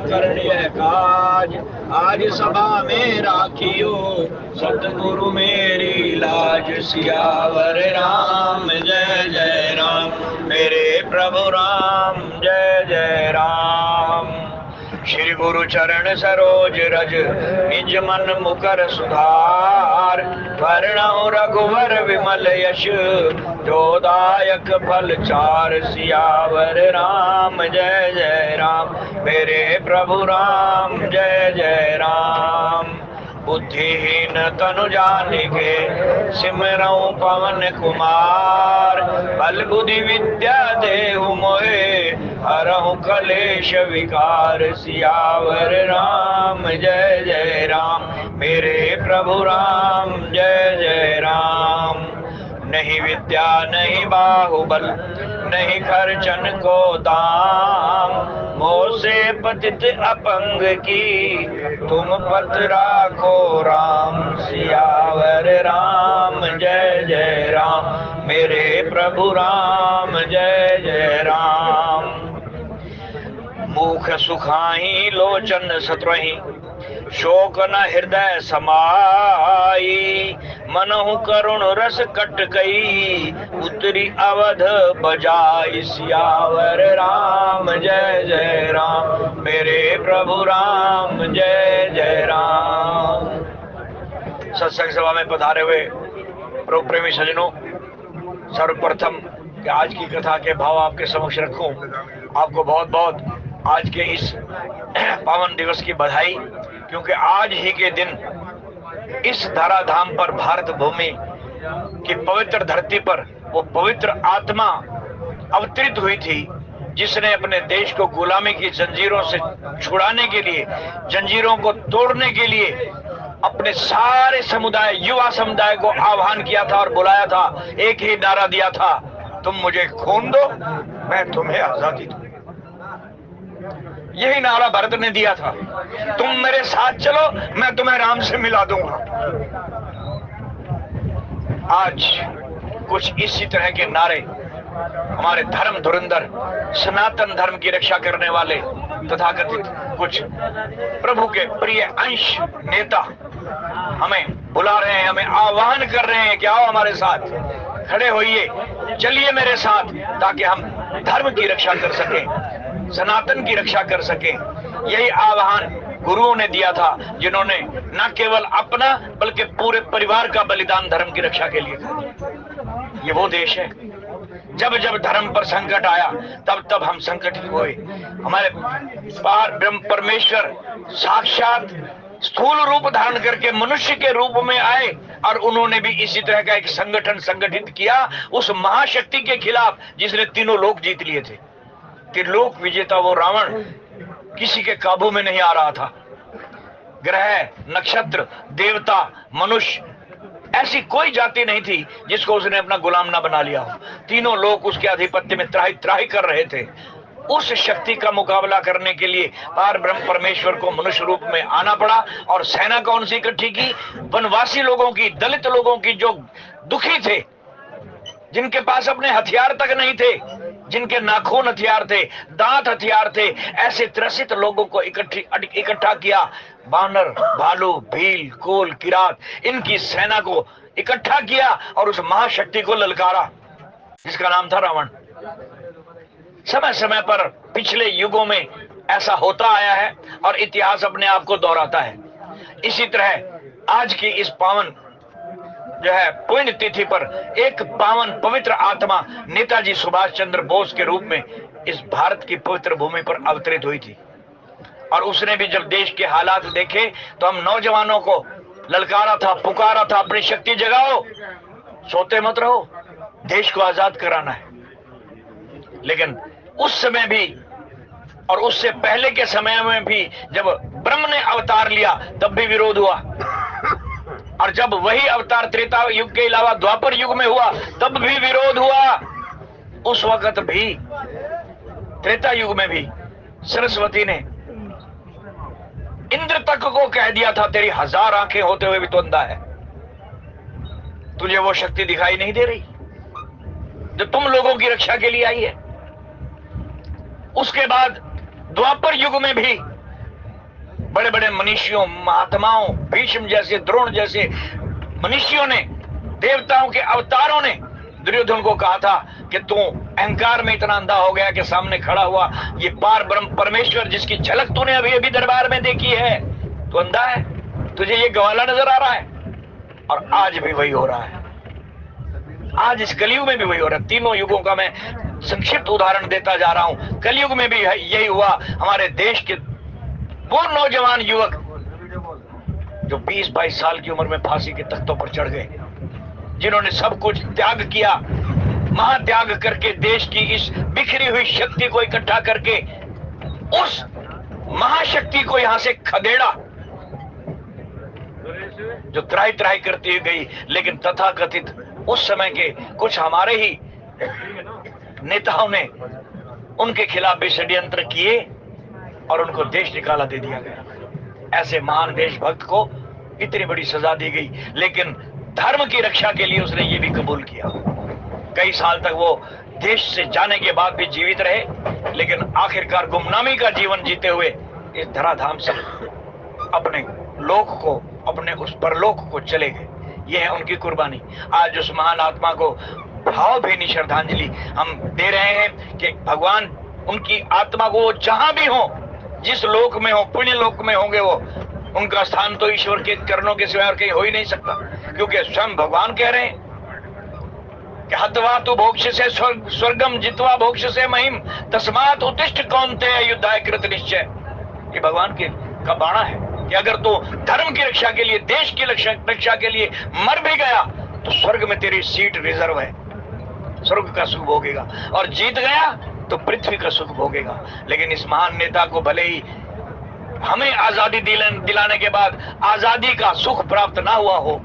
करने काज, आज सभा में राखियो सतगुरु मेरी लाज। सियावर राम जय जय राम, मेरे प्रभु राम जय जय राम। श्री गुरु चरण सरोज रज, निज मन मुकर सुधार। वरणौ रघुवर विमल यश, जो दायक फल चार। सियावर राम जय जय राम, मेरे प्रभु राम जय जय राम। बुद्धिहीन तनु जानिके, सिमरऊं पवन कुमार। बल बुद्धि विद्या देहु मोहे, हरहु कलेश विकार। सियावर राम जय जय राम, मेरे प्रभु राम जय जय राम। नहीं विद्या नहीं बाहुबल, नहीं खर्चन को दाम। मोह से पतित अपंग की, तुम पत राखो राम। सियावर राम जय जय राम, मेरे प्रभु राम जय जय राम। मुख सुखाही लोचन सत्रही, शोक न हृदय समाई। मनहु करुण रस कट गई, उतरी अवध बजाई। सियावर राम जय जय राम, मेरे प्रभु राम जय जय राम। सत्संग सभा में पधारे हुए प्रभु प्रेमी सज्जनों, सर्वप्रथम कि आज की कथा के भाव आपके समक्ष रखूं। आपको बहुत बहुत आज के इस पावन दिवस की बधाई, क्योंकि आज ही के दिन इस धराधाम पर, भारत भूमि की पवित्र धरती पर, वो पवित्र आत्मा अवतरित हुई थी, जिसने अपने देश को गुलामी की जंजीरों से छुड़ाने के लिए, जंजीरों को तोड़ने के लिए अपने सारे समुदाय, युवा समुदाय को आह्वान किया था और बुलाया था। एक ही नारा दिया था, तुम मुझे खून दो, मैं तुम्हें आजादी दूं। यही नारा भरत ने दिया था, तुम मेरे साथ चलो, मैं तुम्हें राम से मिला दूंगा। आज कुछ इसी तरह के नारे हमारे धर्म धुरंधर, सनातन धर्म की रक्षा करने वाले तथाकथित कुछ प्रभु के प्रिय अंश नेता हमें बुला रहे हैं, हमें आह्वान कर रहे हैं कि आओ हमारे साथ, खड़े होइए, चलिए मेरे साथ, ताकि हम धर्म की रक्षा कर सकें, सनातन की रक्षा कर सकें। यही आह्वान गुरुओं ने दिया था, जिन्होंने न केवल अपना बल्कि पूरे परिवार का बलिदान धर्म की रक्षा के लिए किया। ये वो देश है, जब जब धर्म पर संकट आया तब तब हम संकट हुए। हमारे पार ब्रह्म परमेश्वर साक्षात स्थूल रूप धारण करके मनुष्य के रूप में आए, और उन्होंने भी इसी तरह का एक संगठन संगठित किया उस महाशक्ति के खिलाफ जिसने तीनों लोक जीत लिए थे। त्रिलोक विजेता वो रावण किसी के काबू में नहीं आ रहा था। ग्रह, नक्षत्र, देवता, मनुष्य, ऐसी कोई जाति नहीं थी जिसको उसने अपना गुलाम ना बना लिया हो। तीनों लोग उसके आधिपत्य में त्राही त्राही कर रहे थे। उस शक्ति का मुकाबला करने के लिए पार ब्रह्म परमेश्वर को मनुष्य रूप में आना पड़ा, और सेना कौन सी इकट्ठी की? वनवासी लोगों की, दलित लोगों की, जो दुखी थे, जिनके पास अपने हथियार तक नहीं थे, जिनके नाखून हथियार थे, दांत हथियार थे, ऐसे त्रसित लोगों को इकट्ठा किया। बानर, भालू, भील, कोल, किरात, इनकी सेना को इकट्ठा किया और उस महाशक्ति को ललकारा जिसका नाम था रावण। समय समय पर पिछले युगों में ऐसा होता आया है और इतिहास अपने आप को दोहराता है। इसी तरह आज की इस पावन जो है पुण्य तिथि पर एक पावन पवित्र आत्मा नेताजी सुभाष चंद्र बोस के रूप में इस भारत की पवित्र भूमि पर अवतरित हुई थी। और उसने भी जब देश के हालात देखे तो हम नौजवानों को ललकारा था, पुकारा था, अपनी शक्ति जगाओ, सोते मत रहो, देश को आजाद कराना है। लेकिन उस समय भी और उससे पहले के समय में भी जब ब्रह्म ने अवतार लिया तब भी विरोध हुआ, और जब वही अवतार त्रेता युग के अलावा द्वापर युग में हुआ तब भी विरोध हुआ। उस वक्त भी, त्रेता युग में भी सरस्वती ने इंद्र तक को कह दिया था, तेरी 1000 आंखें होते हुए भी तो अंधा है, तुझे वो शक्ति दिखाई नहीं दे रही जो तुम लोगों की रक्षा के लिए आई है। उसके बाद द्वापर युग में भी बड़े बड़े मनीषियों, महात्माओं, भीष्म जैसे, द्रोण जैसे मनीषियों ने, देवताओं के अवतारों ने दुर्योधन को कहा था कि तू अहंकार में इतना अंधा हो गया कि सामने खड़ा हुआ ये पार ब्रह्म परमेश्वर जिसकी झलक तूने अभी अभी दरबार में देखी है, तू अंधा है, तुझे ये गवाला नजर आ रहा है। और आज भी वही हो रहा है, आज इस कलयुग में भी वही हो रहा है। तीनों युगों का मैं संक्षिप्त उदाहरण देता जा रहा हूं। कलयुग में भी यही हुआ। हमारे देश के वो नौजवान युवक जो 20-22 साल की उम्र में फांसी के तख्तों पर चढ़ गए, जिन्होंने सब कुछ त्याग किया, महात्याग करके देश की इस बिखरी हुई शक्ति को इकट्ठा करके उस महाशक्ति को यहां से खदेड़ा, जो त्राही त्राही करती हुई गई। लेकिन तथाकथित उस समय के कुछ हमारे ही नेताओं ने उनके खिलाफ भी षड्यंत्र किए और उनको देश निकाला दे दिया गया। ऐसे महान देशभक्त को इतनी बड़ी सजा दी गई, लेकिन धर्म की रक्षा के लिए उसने ये भी कबूल किया। कई साल तक वो देश से जाने के बाद भी जीवित रहे, लेकिन आखिरकार गुमनामी का जीवन जीते हुए इस धराधाम से अपने लोक को, अपने उस परलोक को चले गए। ये है उनकी कुर्बानी। आज उस महान आत्मा को भावभीनी श्रद्धांजलि हम दे रहे हैं कि भगवान उनकी आत्मा को वो जहां भी हो, जिस लोक में हो, पुण्य लोक में होंगे वो, उनका स्थान तो ईश्वर के चरणों के सिवाय और कहीं हो ही नहीं सकता, क्योंकि स्वयं भगवान कह रहे हैं कि हत्वा तु भोक्ष से स्वर्गम जित्वा भोक्ष से महिम तस्मात् उत्तिष्ठ कौन्तेय युद्धाय कृत निश्चय। ये भगवान के का बाणा है कि अगर तू धर्म की रक्षा के लिए, देश की रक्षा के लिए मर भी गया तो स्वर्ग में तेरी सीट रिजर्व है, स्वर्ग का सुख भोगेगा, और जीत गया तो पृथ्वी का सुख भोगेगा। लेकिन इस महान नेता को भले ही हमें आजादी दिलाने के बाद आजादी का सुख प्राप्त ना हुआ हो,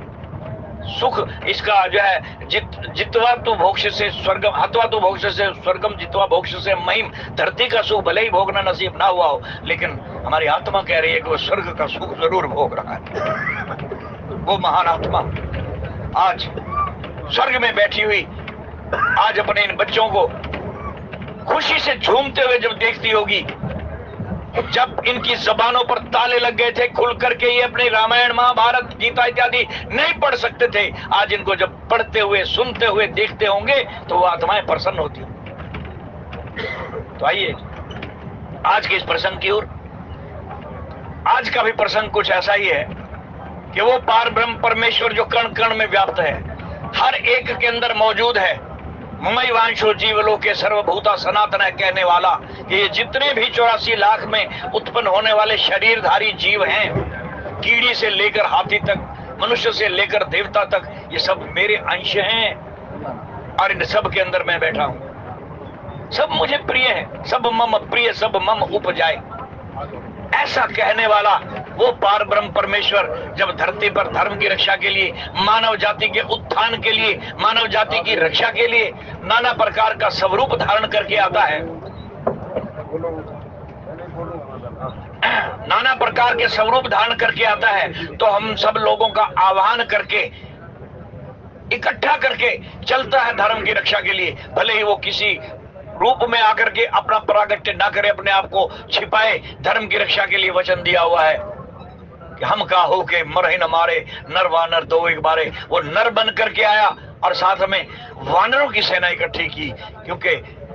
सुख इसका जो है जित्वा तो भोक्ष से स्वर्गम, हत्वा तो भोक्ष से स्वर्गम जित्वा भोक्ष से महिम, धरती का सुख भले ही भोगना नसीब ना हुआ हो, लेकिन हमारी आत्मा कह रही है कि वो स्वर्ग का सुख जरूर भोग रहा है। वो महान आत्मा आज स्वर्ग में बैठी हुई आज अपने इन बच्चों को खुशी से झूमते हुए जब देखती होगी, जब इनकी जबानों पर ताले लग गए थे, खुल करके ये अपने रामायण, महाभारत, गीता इत्यादि नहीं पढ़ सकते थे, आज इनको जब पढ़ते हुए, सुनते हुए देखते होंगे तो वो आत्माएं प्रसन्न होती। तो आइए आज के इस प्रसंग की ओर। आज का भी प्रसंग कुछ ऐसा ही है कि वो पार ब्रह्म परमेश्वर जो कण कण में व्याप्त है, हर एक के अंदर मौजूद है। ममैवांशो जीवलोके सर्वभूता सनातन है कहने वाला कि ये जितने भी 84 लाख में उत्पन्न होने वाले शरीरधारी जीव हैं, कीड़ी से लेकर हाथी तक, मनुष्य से लेकर देवता तक, ये सब मेरे अंश हैं और इन सब के अंदर मैं बैठा हूं। सब मुझे प्रिय है, सब मम प्रिय, सब मम उपजाए। ऐसा कहने वाला वो पार ब्रह्म परमेश्वर जब धरती पर धर्म की रक्षा के लिए, मानव जाति के उत्थान के लिए, मानव जाति की रक्षा के लिए नाना प्रकार का स्वरूप धारण करके आता है, नाना प्रकार के स्वरूप धारण करके आता है, तो हम सब लोगों का आह्वान करके, इकट्ठा करके चलता है धर्म की रक्षा के लिए। भले ही वो किसी रूप में आकर के अपना प्रागट्य ना करे, अपने आप को छिपाए, धर्म की रक्षा के लिए वचन दिया हुआ है कि हम का हो के मरहि न मारे, नर वानर दो एक बारे। वो नर बन करके आया और साथ में वानरों की सेना इकट्ठी की, क्योंकि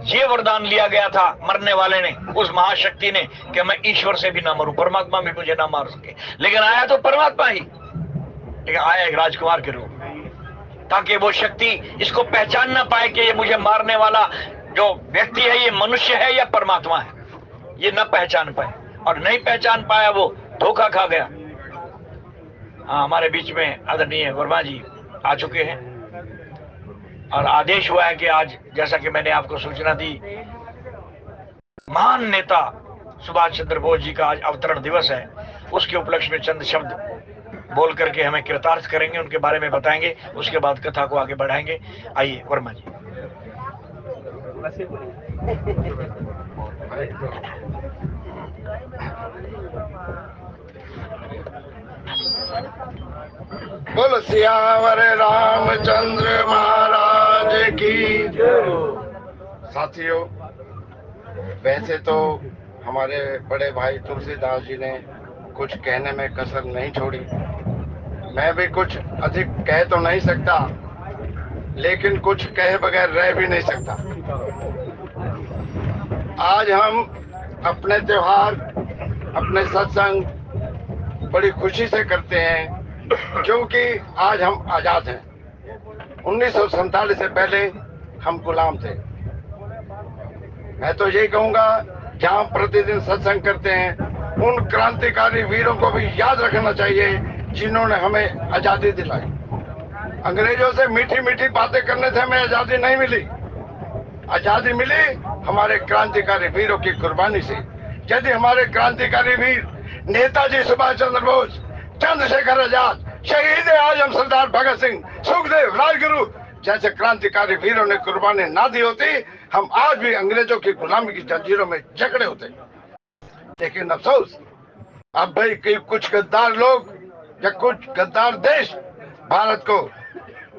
ये वरदान लिया गया था मरने वाले ने, उस महाशक्ति ने, कि मैं ईश्वर से भी ना मरूं, परमात्मा भी मुझे ना मार सके। लेकिन आया तो परमात्मा ही, लेकिन आया एक राजकुमार के रूप में, ताकि वो शक्ति इसको पहचान ना पाए कि ये मुझे मारने वाला जो व्यक्ति है ये मनुष्य है या परमात्मा है, ये न पहचान पाए। और नहीं पहचान पाया वो धोखा खा गया। हाँ, हमारे बीच में आदरणीय वर्मा जी आ चुके हैं और आदेश हुआ है कि आज, जैसा कि मैंने आपको सूचना दी, महान नेता सुभाष चंद्र बोस जी का आज अवतरण दिवस है, उसके उपलक्ष्य में चंद शब्द बोल करके हमें कृतार्थ करेंगे, उनके बारे में बताएंगे, उसके बाद कथा को आगे बढ़ाएंगे। आइए वर्मा जी। बोल सियावर रामचंद्र महाराज की जय। साथियों, वैसे तो हमारे बड़े भाई तुलसीदास जी ने कुछ कहने में कसर नहीं छोड़ी। मैं भी कुछ अधिक कह तो नहीं सकता, लेकिन कुछ कहे बगैर रह भी नहीं सकता। आज हम अपने त्योहार, अपने सत्संग बड़ी खुशी से करते हैं, क्योंकि आज हम आजाद हैं। 1947 से पहले हम गुलाम थे। मैं तो यही कहूंगा, जहां प्रतिदिन सत्संग करते हैं, उन क्रांतिकारी वीरों को भी याद रखना चाहिए जिन्होंने हमें आजादी दिलाई। अंग्रेजों से मीठी मीठी बातें करने से हमें आजादी नहीं मिली। आजादी मिली हमारे क्रांतिकारी वीरों की कुर्बानी से। यदि हमारे क्रांतिकारी वीर नेताजी सुभाष चंद्र बोस, चंद्रशेखर आजाद, शहीद आजम सरदार भगत सिंह, सुखदेव, राजगुरु जैसे क्रांतिकारी वीरों ने कुर्बानी ना दी होती, हम आज भी अंग्रेजों की गुलामी की जंजीरों में जकड़े होते। लेकिन अफसोस, अब भाई कुछ गद्दार लोग या कुछ गद्दार देश भारत को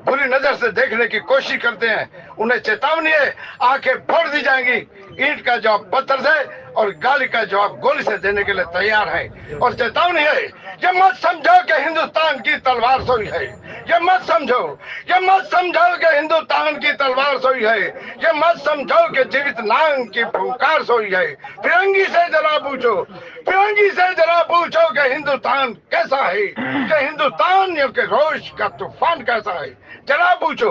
बुरी नजर से देखने की कोशिश करते हैं। उन्हें चेतावनी है, आंखें फोड़ दी जाएंगी। ईंट का जवाब पत्थर से और गाली का जवाब गोली से देने के लिए तैयार है। और चेतावनी है, ये मत समझो कि हिंदुस्तान की तलवार सोई है। ये मत समझो कि हिंदुस्तान की तलवार सोई है। ये मत समझो कि जीवित नांग की फुंकार सोई है। फिरंगी से जरा पूछो कि हिंदुस्तान कैसा है, कि हिंदुस्तानियों के रोष का तूफान कैसा है। जरा पूछो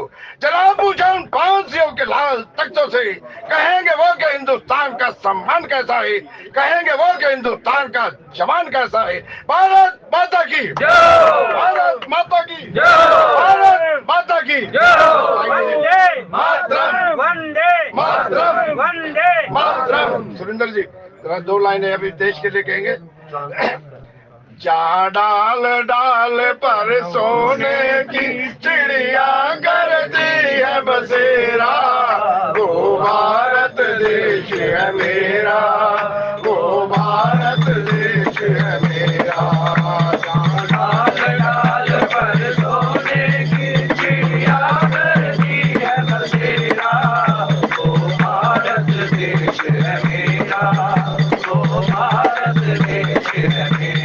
उन फांसियों के लाल तख्तों से, कहेंगे वो कि हिंदुस्तान का सम्मान कैसा है, कहेंगे वो कि हिंदुस्तान का जवान कैसा है। भारत माता की जय, भारत माता की जय, भारत माता की जय, मातरम, वंदे मातरम, वंदे मातरम। सुरेंद्र जी जरा 2 लाइनें अभी देश के लिए कहेंगे। जा डाल डाल पर सोने की चिड़िया करती है बसेरा, वो भारत देश है मेरा, वो भारत देश है मेरा। जा डाल डाल पर सोने की चिड़िया करती है बसेरा, वो भारत देश है मेरा, वो भारत देश है मेरा।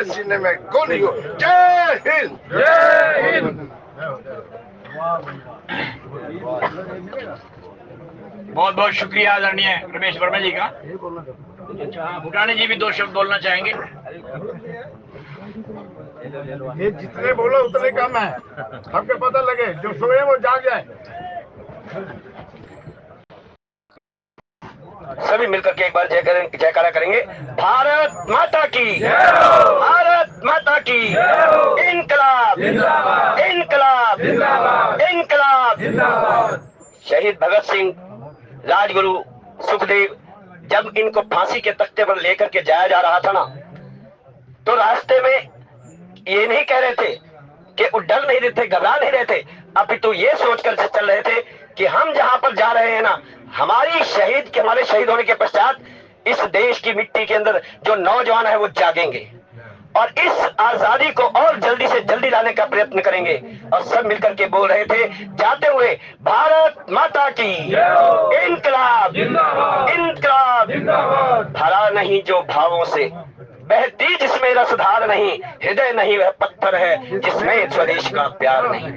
सीने में गोली हो। जय हिंद, जय हिंद। बहुत बहुत शुक्रिया आदरणीय रमेश वर्मा जी का। भूटानी जी भी 2 शब्द बोलना चाहेंगे। ये जितने बोलो उतने कम है, सबके पता लगे, जो सोए वो जाग जाए। सभी मिलकर के एक बार जयकारा करेंगे। भारत माता की, भारत माता की, इनकलाब, इनकलाब, इनकलाब। शहीद भगत सिंह, राजगुरु, सुखदेव, जब इनको फांसी के तख्ते पर लेकर के जाया जा रहा था ना, तो रास्ते में ये नहीं कह रहे थे कि वो डर नहीं रहे थे, घबरा नहीं रहे थे, अपितु ये सोचकर चल रहे थे कि हम जहां पर जा रहे हैं ना, हमारे शहीद होने के पश्चात इस देश की मिट्टी के अंदर जो नौजवान है वो जागेंगे और इस आजादी को और जल्दी से जल्दी लाने का प्रयत्न करेंगे। और सब मिलकर के बोल रहे थे जाते हुए, भारत माता की, इनकलाब, इनकलाब। भरा नहीं जो भावों से, बहती जिसमें रसधार नहीं, हृदय नहीं वह पत्थर है जिसमें स्वदेश का प्यार नहीं।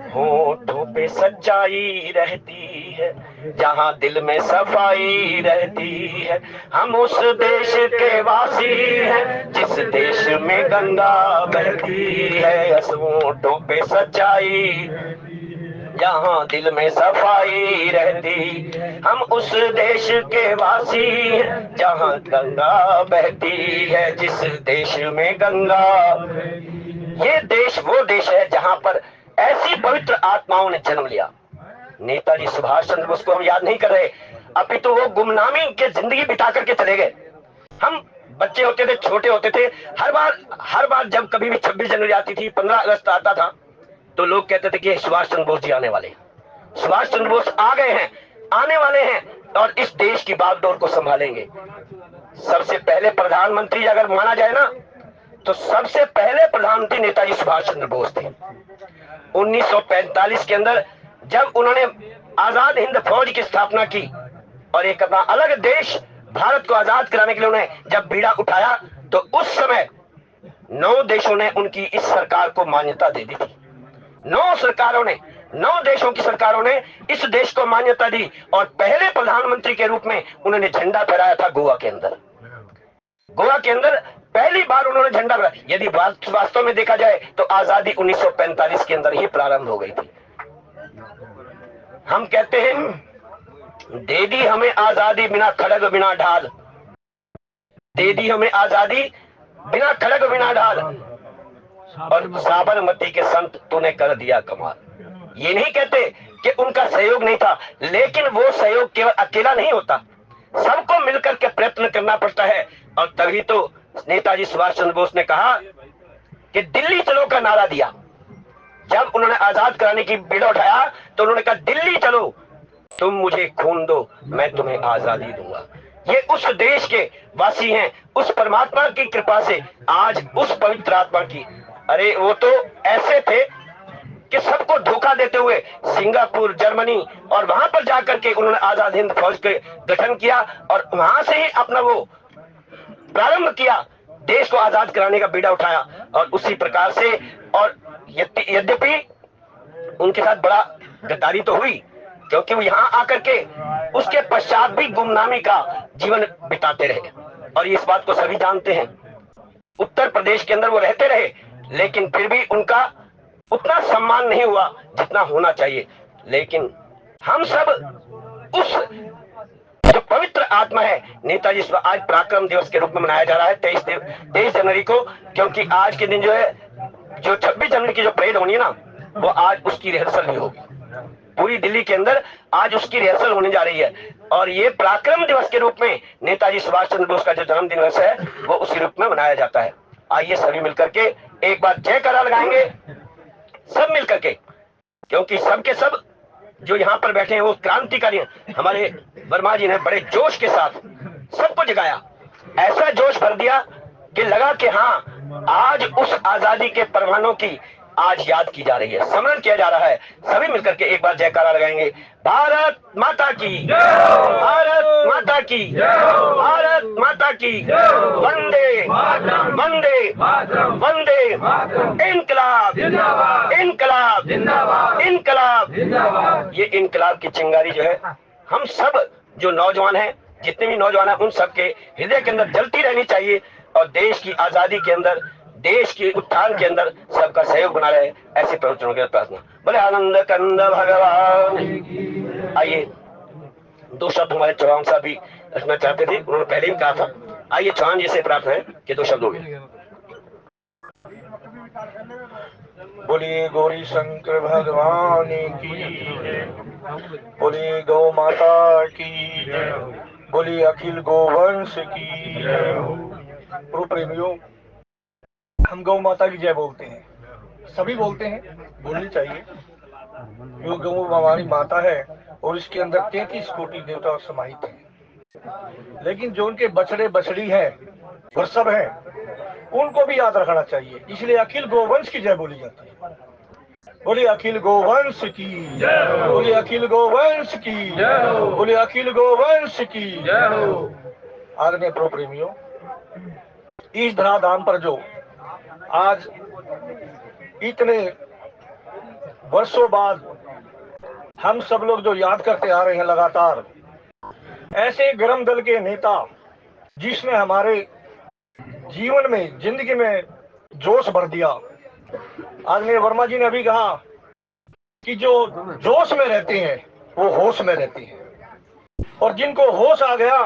होठों पे सच्चाई रहती है जहां दिल में सफाई रहती है, हम उस देश के वासी हैं जिस देश में गंगा बहती है। होठों पे सच्चाई जहां दिल में सफाई रहती, हम उस देश के वासी हैं जहां गंगा बहती है, जिस देश में गंगा। ये देश वो देश है जहां पर ऐसी पवित्र आत्माओं ने जन्म लिया। नेताजी सुभाष चंद्र बोस को हम याद नहीं कर रहे, अपितु वो गुमनामी के जिंदगी बिता करके चले गए। हम बच्चे होते थे, छोटे होते थे, हर बार जब कभी भी 26 जनवरी आती थी, 15 अगस्त आता था, तो लोग कहते थे कि सुभाष चंद्र बोस जी आने वाले हैं, सुभाष चंद्र बोस आ गए हैं, आने वाले हैं और इस देश की बागडोर को संभालेंगे। सबसे पहले प्रधानमंत्री अगर माना जाए ना, तो सबसे पहले प्रधानमंत्री नेताजी सुभाष चंद्र बोस थे। 1945 के अंदर जब उन्होंने आजाद हिंद फौज की स्थापना की और एक अपना अलग देश भारत को आजाद कराने के लिए उन्हें जब बीड़ा उठाया, तो उस समय 9 देशों ने उनकी इस सरकार को मान्यता दे दी थी। 9 देशों की सरकारों ने इस देश को मान्यता दी और पहले प्रधानमंत्री के रूप में उन्होंने झंडा फहराया था गोवा के अंदर। गोवा के अंदर पहली बार उन्होंने झंडा फहराया। यदि वास्तव में देखा जाए तो आजादी 1945 के अंदर ही प्रारंभ हो गई थी। हम कहते हैं दे दी हमें आजादी बिना खड़ग बिना ढाल, दे दी हमें आजादी बिना खड़ग बिना ढाल, और साबरमती के संत तूने कर दिया कमाल। ये नहीं कहते कि उनका सहयोग नहीं था, लेकिन वो सहयोग केवल अकेला नहीं होता, सबको मिलकर के प्रयत्न करना पड़ता है। और तभी तो नेताजी सुभाष चंद्र बोस ने कहा कि दिल्ली चलो का नारा दिया। जब उन्होंने आजाद कराने की बीड़ा उठाया तो उन्होंने कहा दिल्ली चलो, तुम मुझे खून दो मैं तुम्हें आजादी दूंगा। ये उस देश के वासी हैं, उस परमात्मा की कृपा से आज उस पवित्र आत्मा की, अरे वो तो ऐसे थे कि सबको धोखा देते हुए सिंगापुर, जर्मनी और वहां पर जाकर के उन्होंने आजाद हिंद फौज के गठन किया और वहां से ही अपना वो प्रारंभ किया, देश को आजाद कराने का बीड़ा उठाया। और उसी प्रकार से, और यद्यपि उनके साथ बड़ा गद्दारी तो हुई, क्योंकि वो यहाँ आकर के उसके पश्चात भी गुमनामी का जीवन बिताते रहे और इस बात को सभी जानते हैं। उत्तर प्रदेश के अंदर वो रहते रहे, लेकिन फिर भी उनका उतना सम्मान नहीं हुआ जितना होना चाहिए। लेकिन हम सब उस जो पवित्र आत्मा है नेताजी, आज पराक्रम दिवस के रूप में मनाया जा रहा है 23 जनवरी को, क्योंकि आज के दिन जो है, जो 26 जनवरी की जो परेड होनी है ना, वो आज उसकी रिहर्सल भी होगी पूरी दिल्ली के अंदर। आज उसकी रिहर्सल होने जा रही है और ये पराक्रम दिवस के रूप में नेताजी सुभाष चंद्र बोस का जो जन्म दिवस है वो उसी रूप में मनाया जाता है। आइए सभी मिलकर के एक बार जयकारा लगाएंगे, सब मिलकर के, क्योंकि सबके सब जो यहाँ पर बैठे हैं वो क्रांतिकारी हैं। हमारे वर्मा जी ने बड़े जोश के साथ सबको जगाया, ऐसा जोश भर दिया कि लगा कि हाँ, आज उस आजादी के परवानों की आज याद की जा रही है, स्मरण किया जा रहा है। सभी मिलकर के एक बार जयकारा लगाएंगे, भारत माता की, भारत माता की, भारत माता की, वंदे वंदे वंदे, इनकलाब इनकलाब इनकलाब। ये इनकलाब की चिंगारी जो है, हम सब जो नौजवान हैं, जितने भी नौजवान हैं, उन सबके हृदय के अंदर जलती रहनी चाहिए और देश की आजादी के अंदर, देश के उत्थान के अंदर सबका सहयोग बना रहे। ऐसे प्रवचनों की प्रार्थना। बोले आनंद कंद भगवान आइए 2 शब्द हमारे चौहान साहब भी रखना चाहते थे, उन्होंने पहले ही कहा था। आइए चौहान जी से प्रार्थना है कि 2 शब्द हो गए। बोलिए गौरी शंकर भगवान की जय, बोलिए गौ माता की जय, बोलिए अखिल गोवंश की जय हो। प्रभु प्रेमियों, हम गौ माता की जय बोलते हैं, सभी बोलते हैं, बोलनी चाहिए, क्योंकि गौ हमारी माता है और इसके अंदर 33 कोटि देवता समाहित हैं। लेकिन जो उनके बछड़े बछड़ी हैं, वृषभ हैं, उनको भी याद रखना चाहिए, इसलिए अखिल गोवंश की जय बोली जाती है। बोलिए अखिल गोवंश की जय, बोलिए अखिल गोवंश की जय, बोलिए अखिल गोवंश की जय हो। आदरणीय प्रभु प्रेमियों, इस धराधाम पर जो आज इतने वर्षों बाद हम सब लोग जो याद करते आ रहे हैं लगातार, ऐसे गरम दल के नेता जिसने हमारे जीवन में, जिंदगी में जोश भर दिया। आदरणीय वर्मा जी ने अभी कहा कि जो जोश में रहते हैं वो होश में रहते हैं, और जिनको होश आ गया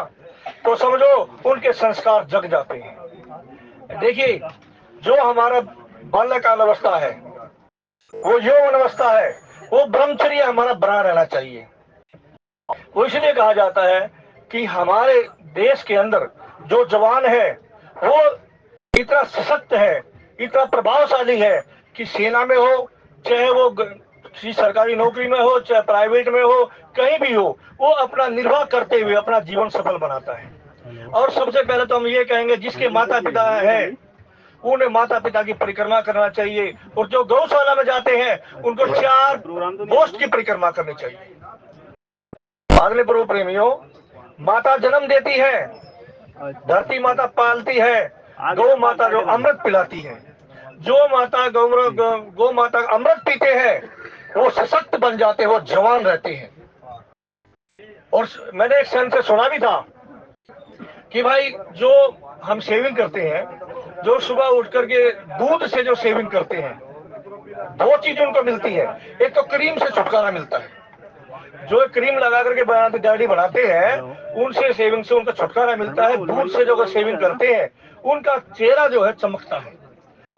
तो समझो उनके संस्कार जग जाते हैं। देखिए, जो हमारा बाल्यकाल अवस्था है, वो यौवन अवस्था है, वो ब्रह्मचर्य हमारा बना रहना चाहिए। वो इसलिए कहा जाता है कि हमारे देश के अंदर जो जवान है वो इतना सशक्त है, इतना प्रभावशाली है कि सेना में हो, चाहे वो किसी सरकारी नौकरी में हो, चाहे प्राइवेट में हो, कहीं भी हो, वो अपना निर्वाह करते हुए अपना जीवन सफल बनाता है। और सबसे पहले तो हम ये कहेंगे, जिसके माता पिता है उन्हें माता पिता की परिक्रमा करना चाहिए, और जो गौशाला में जाते हैं उनको 4 गोष्ठ की परिक्रमा करनी चाहिए। आदरणीय प्रभु प्रेमियों, माता जन्म देती है, धरती माता पालती है, गौ माता जो अमृत पिलाती है। जो माता गौ माता अमृत पीते हैं वो सशक्त बन जाते हैं, वो जवान रहते हैं। और मैंने एक संत से सुना भी था कि भाई जो हम सेविंग करते हैं, जो सुबह उठ करके दूध से जो सेविंग करते हैं, 2 चीज उनको मिलती है। एक तो क्रीम से छुटकारा मिलता है, जो क्रीम लगा करके दाढ़ी बनाते हैं उनसे सेविंग से उनका छुटकारा मिलता है। दूध से जो सेविंग करते हैं उनका चेहरा जो है चमकता है।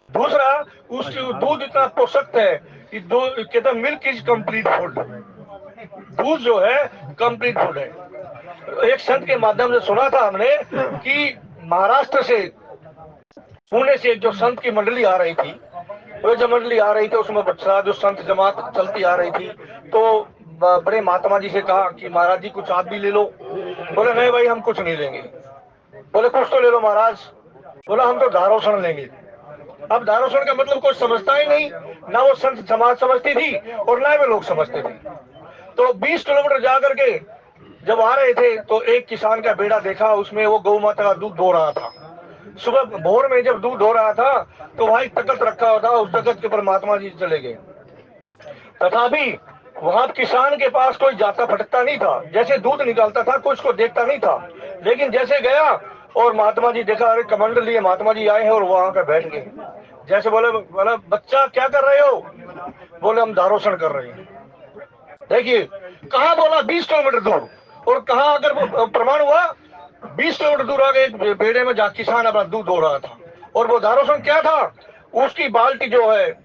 दूसरा, उसकी दूध इतना पोषक है कि कहते हैं मिल्क इज कंप्लीट फूड, दूध जो है कंप्लीट फूड है। एक संत के माध्यम से सुना था हमने कि महाराष्ट्र से, पुणे से जो संत की मंडली आ रही थी, वो जो मंडली आ रही थी उसमें जो संत जमात चलती आ रही थी, तो बड़े महात्मा जी से कहा कि महाराज जी कुछ आप भी ले लो। बोले नहीं भाई, हम कुछ नहीं लेंगे। बोले कुछ तो ले लो महाराज। बोला हम तो दारोसन लेंगे। अब दारोसन का मतलब कोई समझता ही नहीं, ना वो संत समाज समझती थी और ना वे लोग समझते थे। तो 20 किलोमीटर जा करके जब आ रहे थे तो एक किसान का बेड़ा देखा, उसमें वो गौ माता का दूध धो रहा था। सुबह भोर में जब दूध धो रहा था तो वहां एक तख्त रखा हुआ था, उस तख्त के ऊपर महात्मा जी चले गए। तथापि वहां किसान के पास कोई जाता फटकता नहीं था, जैसे दूध निकालता था कोई उसको देखता नहीं था। लेकिन जैसे गया और महात्मा जी देखा, अरे कमंडल लिए महात्मा जी आए हैं, और वहां पर बैठ गए। जैसे बोले बच्चा क्या कर रहे हो? बोले हम दारोसन कर रहे हैं। देखिए कहा बोला 20 किलोमीटर दूर, और कहा अगर प्रमाण हुआ 20 किलोमीटर दूर आगे एक बेड़े में जा किसान अपना दूध धो रहा था, और वो दारोसन क्या था, उसकी बाल्टी जो है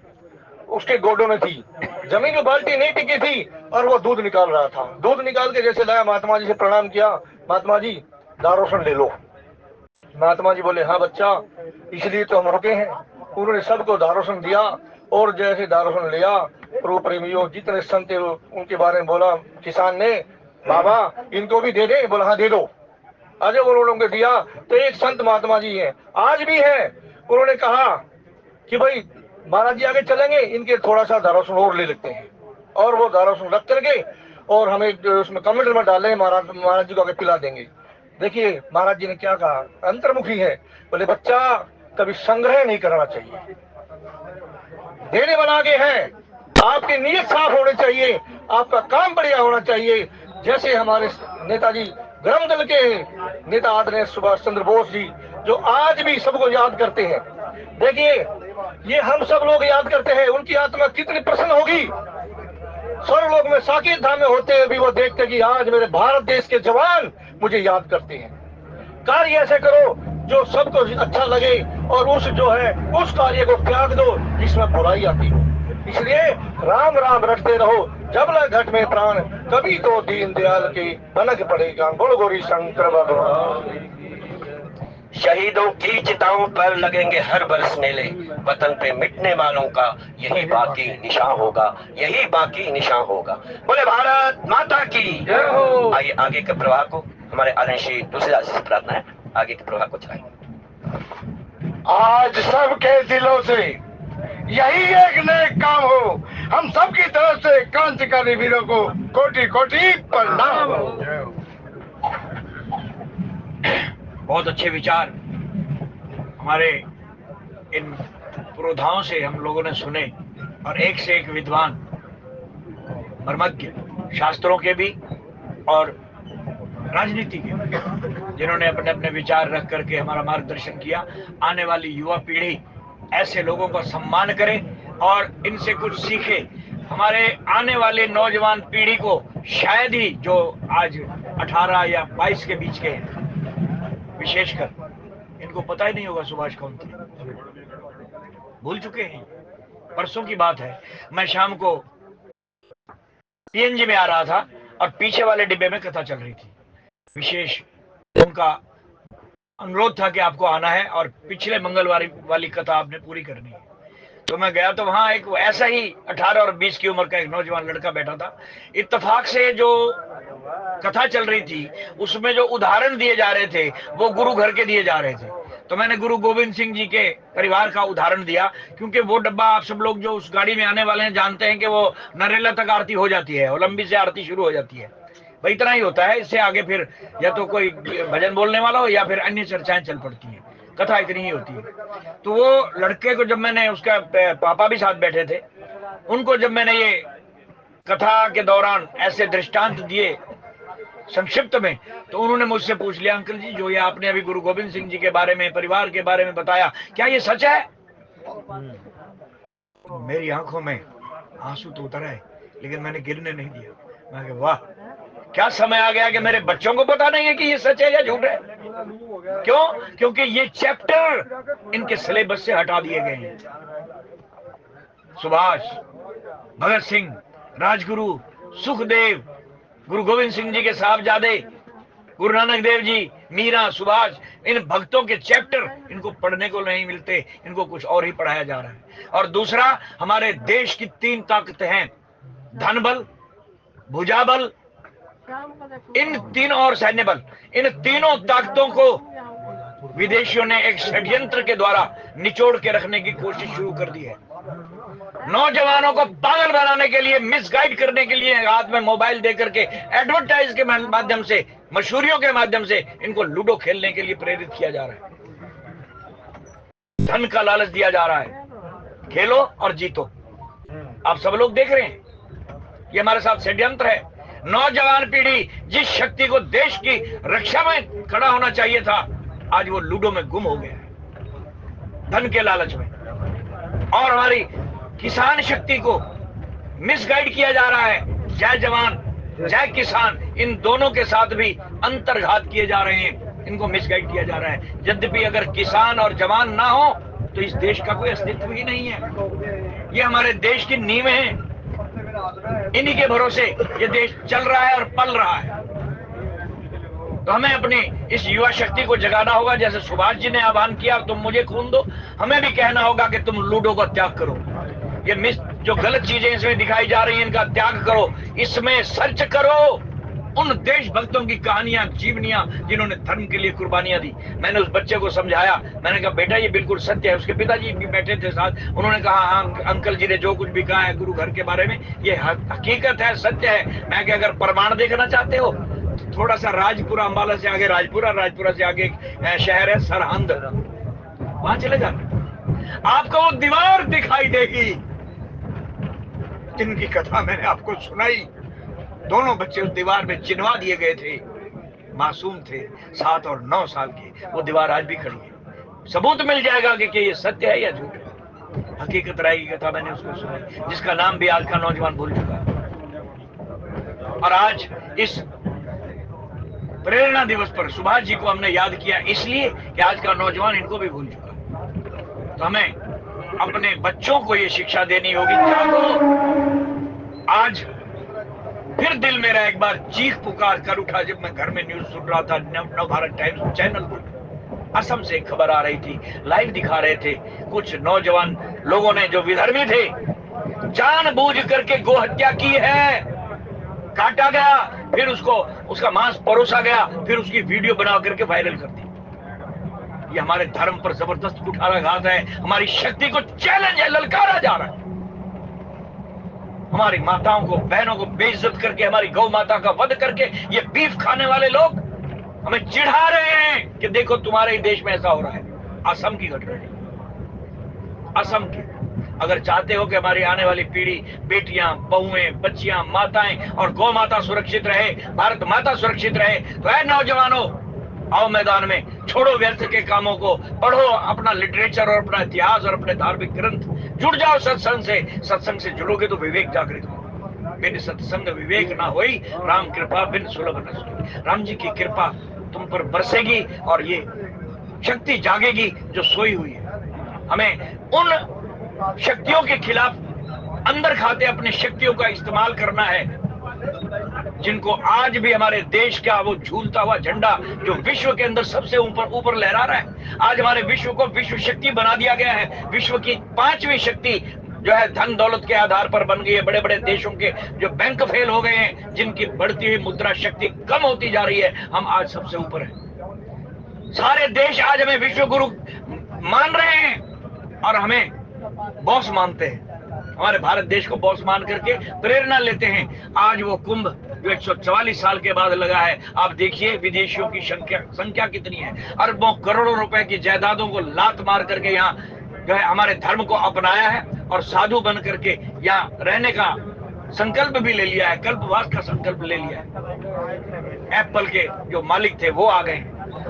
उसके गोडों में थी, जमीन में बाल्टी नहीं टिकी थी, और वो दूध निकाल रहा था। दूध निकाल के जैसे लाया, महात्मा जी से प्रणाम किया, महात्मा जी दारोसन ले लो। महात्मा जी बोले हाँ बच्चा, इसलिए तो हम रुके हैं। उन्होंने सबको दारोसन दिया, और जैसे दारोसन लिया, प्रभु प्रेमियों जितने संत उनके बारे में बोला किसान ने, बाबा इनको भी दे दे। बोला हाँ दे दो। आज उन्होंने दिया तो एक संत महात्मा जी हैं, आज भी है, उन्होंने कहा कि भाई महाराज जी आगे चलेंगे, इनके थोड़ा सा दारोसन और ले लेते हैं, और वो दारोसन रख करके और हमें उसमें कमेंट में डालेंगे, महाराज जी को आगे पिला देंगे। देखिए महाराज जी ने क्या कहा, अंतर्मुखी है। बोले बच्चा कभी संग्रह नहीं करना चाहिए, देने वाला आगे है, आपकी नीयत साफ होनी चाहिए, आपका काम बढ़िया होना चाहिए। जैसे हमारे नेताजी गरम दल के नेता आदरणीय सुभाष चंद्र बोस जी, जो आज भी सबको याद करते हैं। देखिए ये हम सब लोग याद करते हैं, उनकी आत्मा कितनी प्रसन्न होगी। स्वर्गलोक में साकेत धाम में होते हुए भी वो देखते कि आज मेरे भारत देश के जवान मुझे याद करते हैं। कार्य ऐसे करो जो सबको अच्छा लगे और उस जो है उस कार्य को त्याग दो जिसमें बुराई आती हो। इसलिए राम राम रटते रहो जब लग घट में प्राण, कभी तो दीन दयाल के बनक पड़ेगा। बोल गौरी शंकर भगवान। शहीदों की चिताओं पर लगेंगे हर बरस मेले, वतन पे मिटने वालों का यही बाकी निशान होगा, यही बाकी निशान होगा। बोले भारत माता की जय हो। आइए आगे के प्रवाह को हमारे आदरणीय श्री तुलसीदास जी से प्रार्थना है, आगे के प्रवाह को चलाएं। आज सबके दिलों से यही एक नेक काम हो। हम सबकी तरफ से क्रांतिकारी वीरों को कोटि कोटि प्रणाम हो। बहुत अच्छे विचार हमारे इन पुरोधाओं से हम लोगों ने सुने, और एक से एक विद्वान मर्मज्ञ शास्त्रों के भी और राजनीति के भी, जिन्होंने अपने अपने विचार रख करके हमारा मार्गदर्शन किया। आने वाली युवा पीढ़ी ऐसे लोगों का सम्मान करे और इनसे कुछ सीखे। हमारे आने वाले नौजवान पीढ़ी को शायद ही जो आज 18 या 22 के बीच के हैं, विशेषकर इनको पता ही नहीं होगा सुभाष कौन थे, भूल चुके हैं। परसों की बात है, मैं शाम को पीएनजी में आ रहा था और पीछे वाले डिब्बे में कथा चल रही थी। विशेष उनका अनुरोध था कि आपको आना है और पिछले मंगलवार वाली कथा आपने पूरी करनी है। तो मैं गया तो वहां एक ऐसा ही 18 और 20 की उम्र का एक नौजवान लड़का बैठा था। इत्तेफाक से जो कथा चल रही थी उसमें जो उदाहरण दिए जा रहे थे वो गुरु घर के दिए जा रहे थे। तो मैंने गुरु गोविंद सिंह जी के परिवार का उदाहरण दिया, क्योंकि वो डब्बा आप सब लोग जो उस गाड़ी में आने वाले हैं जानते हैं कि वो नरेला तक आरती हो जाती है और लंबी से आरती शुरू हो जाती है। भाई इतना ही होता है, इससे आगे फिर या तो कोई भजन बोलने वाला हो या फिर अन्य चर्चाएं चल पड़ती हैं। कथा इतनी ही होती है। तो वो लड़के को जब मैंने, उसका पापा भी साथ बैठे थे, उनको जब मैंने ये कथा के दौरान ऐसे दृष्टांत दिए संक्षिप्त में, तो उन्होंने मुझसे पूछ लिया, अंकल जी जो ये आपने अभी गुरु गोविंद सिंह जी के बारे में, परिवार के बारे में बताया, क्या ये सच है? मेरी आंखों में आंसू तो उतर आए, लेकिन मैंने गिरने नहीं दिया। मैं कहा वाह, क्या समय आ गया कि मेरे बच्चों को पता नहीं है कि ये सच है या झूठ है। क्यों? क्योंकि ये चैप्टर इनके सिलेबस से हटा दिए गए हैं। सुभाष, भगत सिंह, राजगुरु, सुखदेव, गुरु गोविंद सिंह जी के साहबजादे, गुरु नानक देव जी, मीरा, सुभाष, इन भक्तों के चैप्टर इनको पढ़ने को नहीं मिलते, इनको कुछ और ही पढ़ाया जा रहा है। और दूसरा, हमारे देश की 3 ताकतें हैं, धन बल, भुजा बल, इन तीनों और सैन्य बल। इन तीनों ताकतों को विदेशियों ने एक षड्यंत्र के द्वारा निचोड़ के रखने की कोशिश शुरू कर दी है। नौजवानों को पागल बनाने के लिए, मिसगाइड करने के लिए हाथ में मोबाइल देकर के एडवर्टाइज के माध्यम से, मशहूरियों के माध्यम से इनको लूडो खेलने के लिए प्रेरित किया जा रहा है। धन का लालच दिया जा रहा है, खेलो और जीतो। आप सब लोग देख रहे हैं, ये हमारे साथ षड्यंत्र है। नौजवान पीढ़ी जिस शक्ति को देश की रक्षा में खड़ा होना चाहिए था, आज वो लूडो में गुम हो गया है, धन के लालच में। और हमारी किसान शक्ति को मिसगाइड किया जा रहा है। जय जवान जय किसान, इन दोनों के साथ भी अंतर्घात किए जा रहे हैं, इनको मिसगाइड किया जा रहा है। यद्यपि अगर किसान और जवान ना हो तो इस देश का कोई अस्तित्व ही नहीं है। ये हमारे देश की नींवें हैं, इन्हीं के भरोसे ये देश चल रहा है और पल रहा है। तो हमें अपनी इस युवा शक्ति को जगाना होगा। जैसे सुभाष जी ने आह्वान किया, तुम मुझे खून दो, हमें भी कहना होगा कि तुम लूडो का त्याग करो। ये जो गलत चीजें इसमें दिखाई जा रही हैं, इनका त्याग करो। इसमें सर्च करो उन देशभक्तों की कहानियां, जीवनियां, जिन्होंने धर्म के लिए कुर्बानियां दी। मैंने उस बच्चे को समझाया, मैंने कहा बेटा ये बिल्कुल सत्य है। उसके पिताजी भी बैठे थे साथ, उन्होंने कहा हाँ अंकल जी ने जो कुछ भी कहा है गुरु घर के बारे में ये हकीकत है, सत्य है। मैं अगर प्रमाण देखना चाहते हो तो थोड़ा सा राजपुरा, अंबाला से आगे राजपुरा, राजपुरा से आगे एक शहर है सरहंद, वहां चले जाना, आपको वो दीवार दिखाई देगी जिनकी कथा मैंने आपको सुनाई। दोनों बच्चे उस दीवार में चिनवा दिए गए थे, मासूम थे, 7 और 9 साल के। वो दीवार आज भी खड़ी है। सबूत मिल जाएगा कि ये सत्य है या झूठ है। हकीकत राय की कथा मैंने उसको सुनाई, जिसका नाम भी आज का नौजवान भूल चुका है। और आज इस प्रेरणा दिवस पर सुभाष जी को हमने याद किया इसलिए कि आज का नौजवान इनको भी भूल चुका। तो हमें अपने बच्चों को ये शिक्षा देनी होगी, जागो। आज फिर दिल मेरा एक बार चीख पुकार कर उठा जब मैं घर में न्यूज सुन रहा था, नव भारत टाइम्स चैनल पर असम से एक खबर आ रही थी, लाइव दिखा रहे थे कुछ नौजवान लोगों ने जो विधर्मी थे जानबूझ करके गो हत्या की है, काटा गया, फिर उसको उसका मांस परोसा गया, फिर उसकी वीडियो बना करके वायरल कर दी। ये हमारे धर्म पर जबरदस्त कुठाराघात है, हमारी शक्ति को चैलेंज है, ललकारा जा रहा है। हमारी माताओं को, बहनों को बेइज्जत करके, हमारी गौ माता का वध करके ये बीफ खाने वाले लोग हमें चिढ़ा रहे हैं कि देखो तुम्हारे ही देश में ऐसा हो रहा है। असम की घटना है, असम की। अगर चाहते हो कि हमारी आने वाली पीढ़ी, बेटियां, बहुएं, बच्चियां, माताएं और गौ माता सुरक्षित रहे, भारत माता सुरक्षित रहे, तो ऐ नौजवानों, आओ मैदान में, छोड़ो व्यर्थ के कामों को, पढ़ो अपना लिटरेचर और अपना इतिहास और अपने धार्मिक ग्रंथ, जुड़ जाओ सत्संग से। सत्संग से जुड़ोगे तो विवेक जागृत हो। बिन सत्संग विवेक ना होई, राम कृपा बिन सुलभ न सोई। राम जी की कृपा तुम पर बरसेगी और ये शक्ति जागेगी जो सोई हुई है। हमें उन शक्तियों के खिलाफ अंदर खाते अपनी शक्तियों का इस्तेमाल करना है जिनको आज भी हमारे देश का वो झूलता हुआ झंडा जो विश्व के अंदर सबसे ऊपर लहरा रहा है। आज हमारे विश्व को विश्व शक्ति बना दिया गया है। विश्व की 5वीं शक्ति जो है धन दौलत के आधार पर बन गई है। बड़े बड़े देशों के जो बैंक फेल हो गए हैं, जिनकी बढ़ती हुई मुद्रा शक्ति कम होती जा रही है, हम आज सबसे ऊपर हैं। सारे देश आज हमें विश्व गुरु मान रहे हैं और हमें बॉस मानते हैं। हमारे भारत देश को बॉस मान करके प्रेरणा लेते हैं। आज वो कुंभ जो 144 साल के बाद लगा है, आप देखिए विदेशियों की संख्या कितनी है। अरबों करोड़ों रुपए की जायदादों को लात मार करके यहाँ जो है हमारे धर्म को अपनाया है और साधु बन करके यहाँ रहने का संकल्प भी ले लिया है, कल्पवास का संकल्प ले लिया है। एप्पल के जो मालिक थे वो आ गए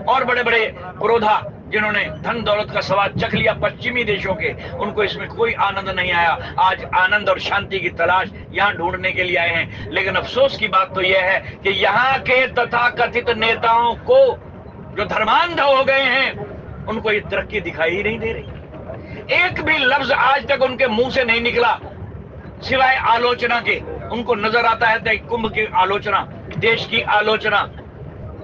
और बड़े बड़े पुरोधा जिन्होंने धन दौलत का स्वाद चख लिया पश्चिमी देशों के, उनको इसमें कोई आनंद नहीं आया। आज आनंद और शांति की तलाश यहाँ ढूंढने के लिए आए हैं। लेकिन अफसोस की बात तो यह है कि यहाँ के तथाकथित नेताओं को जो धर्मांध हो गए हैं, उनको ये तरक्की दिखाई ही नहीं दे रही। एक भी लफ्ज आज तक उनके मुंह से नहीं निकला सिवाय आलोचना के। उनको नजर आता है कुंभ की आलोचना, देश की आलोचना,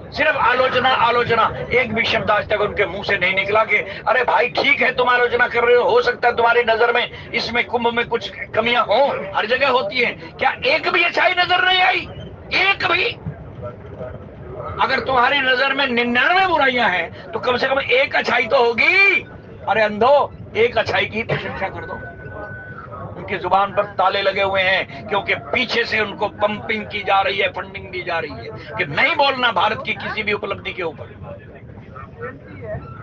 सिर्फ आलोचना आलोचना। एक भी शब्द आज तक उनके मुंह से नहीं निकला कि अरे भाई ठीक है तुम आलोचना कर रहे हो सकता है तुम्हारी नजर में इसमें कुंभ में कुछ कमियां हो, हर जगह होती है। क्या एक भी अच्छाई नजर नहीं आई? एक भी? अगर तुम्हारी नजर में 99 बुराइयां हैं तो कम से कम एक अच्छाई तो होगी। अरे अंधो, एक अच्छाई की प्रशंसा कर दो। उनकी जुबान पर ताले लगे हुए हैं क्योंकि पीछे से उनको पंपिंग की जा रही है, फंडिंग दी जा रही है कि नहीं बोलना भारत की किसी भी उपलब्धि के ऊपर।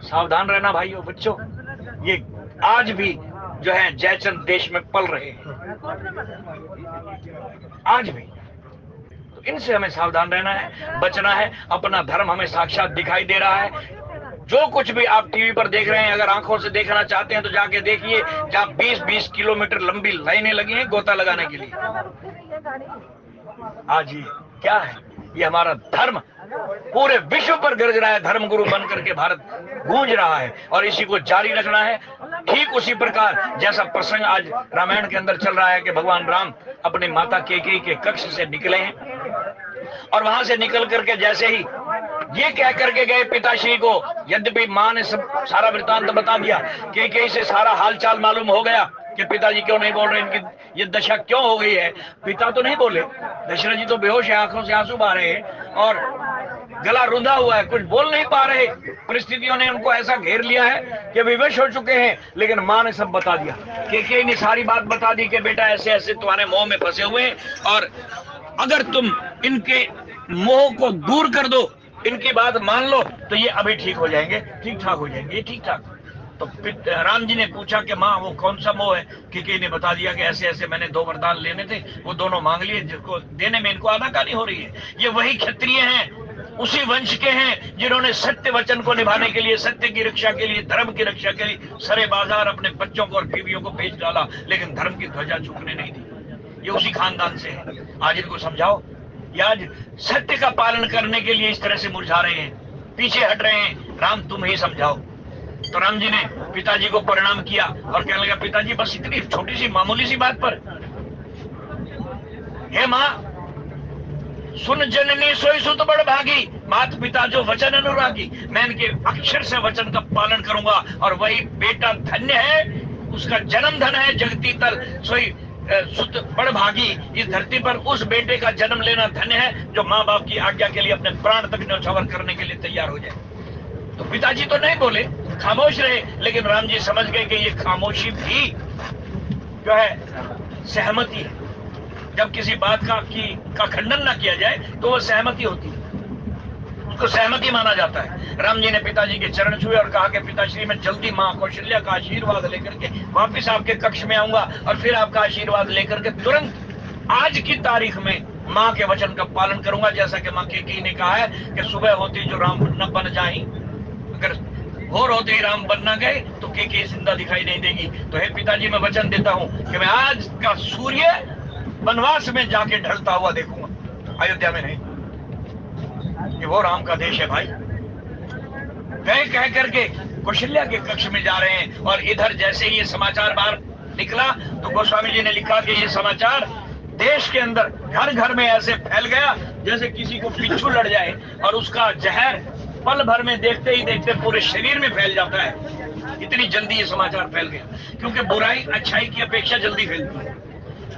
सावधान रहना भाइयों बच्चों, ये आज भी जो है जयचंद देश में पल रहे हैं, आज भी। तो इनसे हमें सावधान रहना है, बचना है। अपना धर्म हमें साक्षात दिखाई दे रहा है। जो कुछ भी आप टीवी पर देख रहे हैं, अगर आंखों से देखना चाहते हैं तो जाके देखिए, जहाँ 20-20 किलोमीटर लंबी लाइनें लगी हैं गोता लगाने के लिए। आज ये क्या है? ये हमारा धर्म पूरे विश्व पर गरज रहा है, धर्म गुरु बन करके भारत गूंज रहा है और इसी को जारी रखना है। ठीक उसी प्रकार जैसा प्रसंग आज रामायण के अंदर चल रहा है कि भगवान राम अपने माता कैकेयी के कक्ष से निकले हैं और वहां से निकल करके जैसे ही ये कह करके गए पिताश्री को, यद्यपि मां ने सब सारा वृतांत बता दिया, कैकेयी से सारा हालचाल मालूम हो गया कि पिताजी क्यों नहीं बोल रहे, इनकी ये दशा क्यों हो गई है। पिता तो नहीं बोले, दशरथ जी तो बेहोश है, आंखों से आंसू बह रहे हैं और गला रुंधा हुआ है, कुछ बोल नहीं पा रहे। परिस्थितियों ने उनको ऐसा घेर लिया है कि विवश हो चुके हैं। लेकिन मां ने सब बता दिया, कैकेयी ने सारी बात बता दी कि बेटा ऐसे ऐसे तुम्हारे मोह में फंसे हुए हैं और अगर तुम इनके मोह को दूर कर दो, इनकी बात मान लो तो ये अभी ठीक हो जाएंगे, ठीक ठाक हो जाएंगे, ये ठीक ठाक। तो राम जी ने पूछा कि माँ वो कौन सा मोह है? कैकेयी ने बता दिया कि ऐसे ऐसे मैंने 2 वरदान लेने थे, वो दोनों मांग लिए, जिसको देने में इनको आनाकानी हो रही है। ये वही क्षत्रिय हैं, उसी वंश के हैं जिन्होंने सत्य वचन को निभाने के लिए, सत्य की रक्षा के लिए, धर्म की रक्षा के लिए सरे बाजार अपने बच्चों को और बीवियों को बेच डाला, लेकिन धर्म की ध्वजा झुकने नहीं दी। ये उसी खानदान से है। आज इनको समझाओ ये आज सत्य का पालन करने के लिए इस तरह से मुरझा रहे हैं, पीछे हट रहे हैं। राम तुम ही समझाओ। तो राम जी ने पिताजी को प्रणाम किया और कहने लगा, पिताजी बस इतनी छोटी सी मामूली सी बात पर, हे माँ सुन जननी सोई सुत बड़ भागी, मात पिता जो वचन अनुरागी। मैं इनके अक्षर से वचन का पालन करूंगा और वही बेटा धन्य है, उसका जन्म धन है। जगती तल सोई सुत बड़ भागी, इस धरती पर उस बेटे का जन्म लेना धन्य है जो माँ बाप की आज्ञा के लिए अपने प्राण तक न्यौछावर करने के लिए तैयार हो जाए। तो पिताजी तो नहीं बोले, खामोश रहे, लेकिन राम जी समझ गए कि ये खामोशी भी जो है सहमति है। जब किसी बात का खंडन ना किया जाए तो वह सहमति होती है, उसको सहमति माना जाता है। राम जी ने पिताजी के चरण छुए और कहा कि पिताश्री मैं जल्दी माँ कौशल्या का आशीर्वाद लेकर के वापिस आपके कक्ष में आऊंगा और फिर आपका आशीर्वाद लेकर के तुरंत आज की तारीख में माँ के वचन का पालन करूंगा। जैसा कि माँ केकई ने कहा है कि सुबह होती जो राम न बन जाए, अगर भोर होते ही राम बन न गए तो केकई जिंदा दिखाई नहीं देगी। तो हे पिताजी मैं वचन देता हूँ कि मैं आज का सूर्य वनवास में जाके ढलता हुआ देखूंगा, अयोध्या में नहीं। ये वो राम का देश है भाई। कह करके कौशल्या के कक्ष में जा रहे हैं और इधर जैसे ही ये समाचार बाहर निकला तो गोस्वामी जी ने लिखा कि ये समाचार देश के अंदर घर घर में ऐसे फैल गया जैसे किसी को बिच्छू लड़ जाए और उसका जहर पल भर में देखते ही देखते पूरे शरीर में फैल जाता है। इतनी जल्दी ये समाचार फैल गया, क्योंकि बुराई अच्छाई की अपेक्षा जल्दी फैलती है।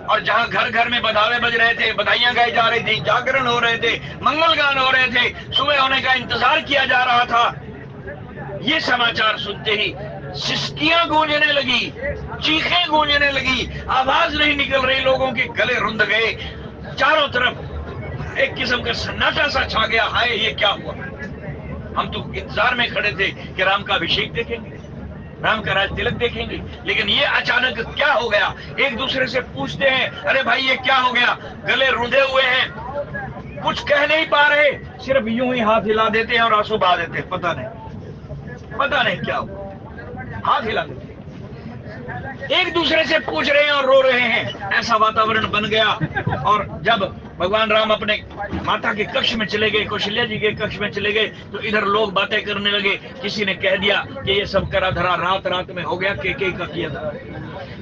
और जहां घर घर में बधावे बज रहे थे, बधाइयां गाई जा रही थी, जागरण हो रहे थे, मंगल गान हो रहे थे, सुबह होने का इंतजार किया जा रहा था, ये समाचार सुनते ही सिसकियां गूंजने लगी, चीखें गूंजने लगी, आवाज नहीं निकल रही, लोगों के गले रुंध गए, चारों तरफ एक किस्म का सन्नाटा सा छा गया। हाय ये क्या हुआ? हम तो इंतजार में खड़े थे कि राम का अभिषेक देखेंगे, राम का राज तिलक देखेंगे, लेकिन ये अचानक क्या हो गया? एक दूसरे से पूछते हैं, अरे भाई ये क्या हो गया? गले रुंधे हुए हैं, कुछ कह नहीं पा रहे, सिर्फ यूं ही हाथ हिला देते हैं और आंसू बहा देते हैं। पता नहीं क्या हुआ, हाथ हिला देते हैं, एक दूसरे से पूछ रहे हैं और रो रहे हैं। ऐसा वातावरण बन गया। और जब भगवान राम अपने माता के कक्ष में चले गए, कौशल्या जी के कक्ष में चले गए, तो इधर लोग बातें करने लगे। किसी ने कह दिया कि ये सब करा धरा रात में हो गया, केकई का किया था,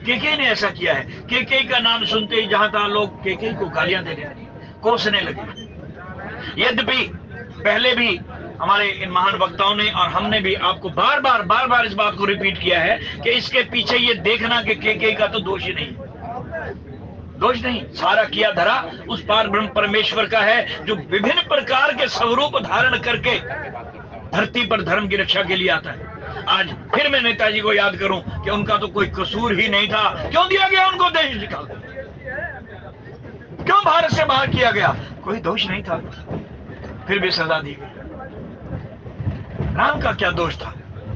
केकई ने ऐसा किया है। केकई का नाम सुनते ही जहां तहां लोग केकई को गालियां देने लगे, कोसने लगे। यद्यपि पहले भी हमारे इन महान वक्ताओं ने और हमने भी आपको बार बार इस बात को रिपीट किया है कि इसके पीछे ये देखना कि केकई का तो दोष ही नहीं, दोष नहीं, सारा किया धरा उस पार ब्रह्म परमेश्वर का है, जो विभिन्न प्रकार के स्वरूप धारण करके धरती पर धर्म की रक्षा के लिए आता है। आज फिर मैं नेताजी को याद करूं कि उनका तो कोई कसूर ही नहीं था, क्यों दिया गया उनको देश निकाल, क्यों भारत से बाहर किया गया? कोई दोष नहीं था, फिर भी सजा दी गई। राम का क्या दोष था?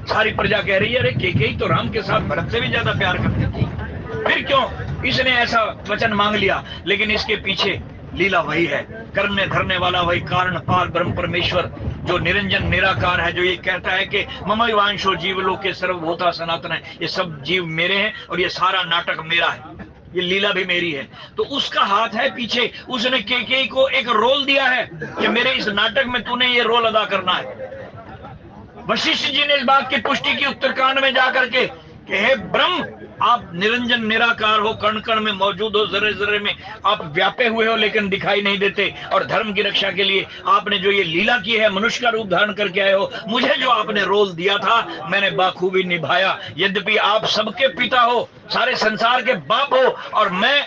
सारी प्रजा कह रही है अरे केकई तो राम के साथ भरत से भी ज्यादा प्यार करती थी, फिर क्यों इसने ऐसा वचन मांग लिया? लेकिन इसके पीछे लीला वही है, करने धरने वाला वही कारण पार ब्रह्म परमेश्वर जो निरंजन निराकार है, जो ये कहता है कि ममैवांशो जीवलोके सर्वभूता सनातन है, ये सब जीव मेरे हैं और ये सारा नाटक मेरा है, ये लीला भी मेरी है। तो उसका हाथ है पीछे, उसने केकई को एक रोल दिया है कि मेरे इस नाटक में तूने ये रोल अदा करना है। वशिष्ठ जी ने इस बात की पुष्टि की उत्तरकांड में जाकर के कि हे ब्रह्म, आप निरंजन निराकार हो, कण कण में मौजूद हो, जर्रे जर्रे में आप व्यापे हुए हो लेकिन दिखाई नहीं देते, और धर्म की रक्षा के लिए आपने जो ये लीला की है, मनुष्य का रूप धारण करके आए हो, मुझे जो आपने रोल दिया था मैंने बाखूबी निभाया। यद्यपि आप सबके पिता हो, सारे संसार के बाप हो, और मैं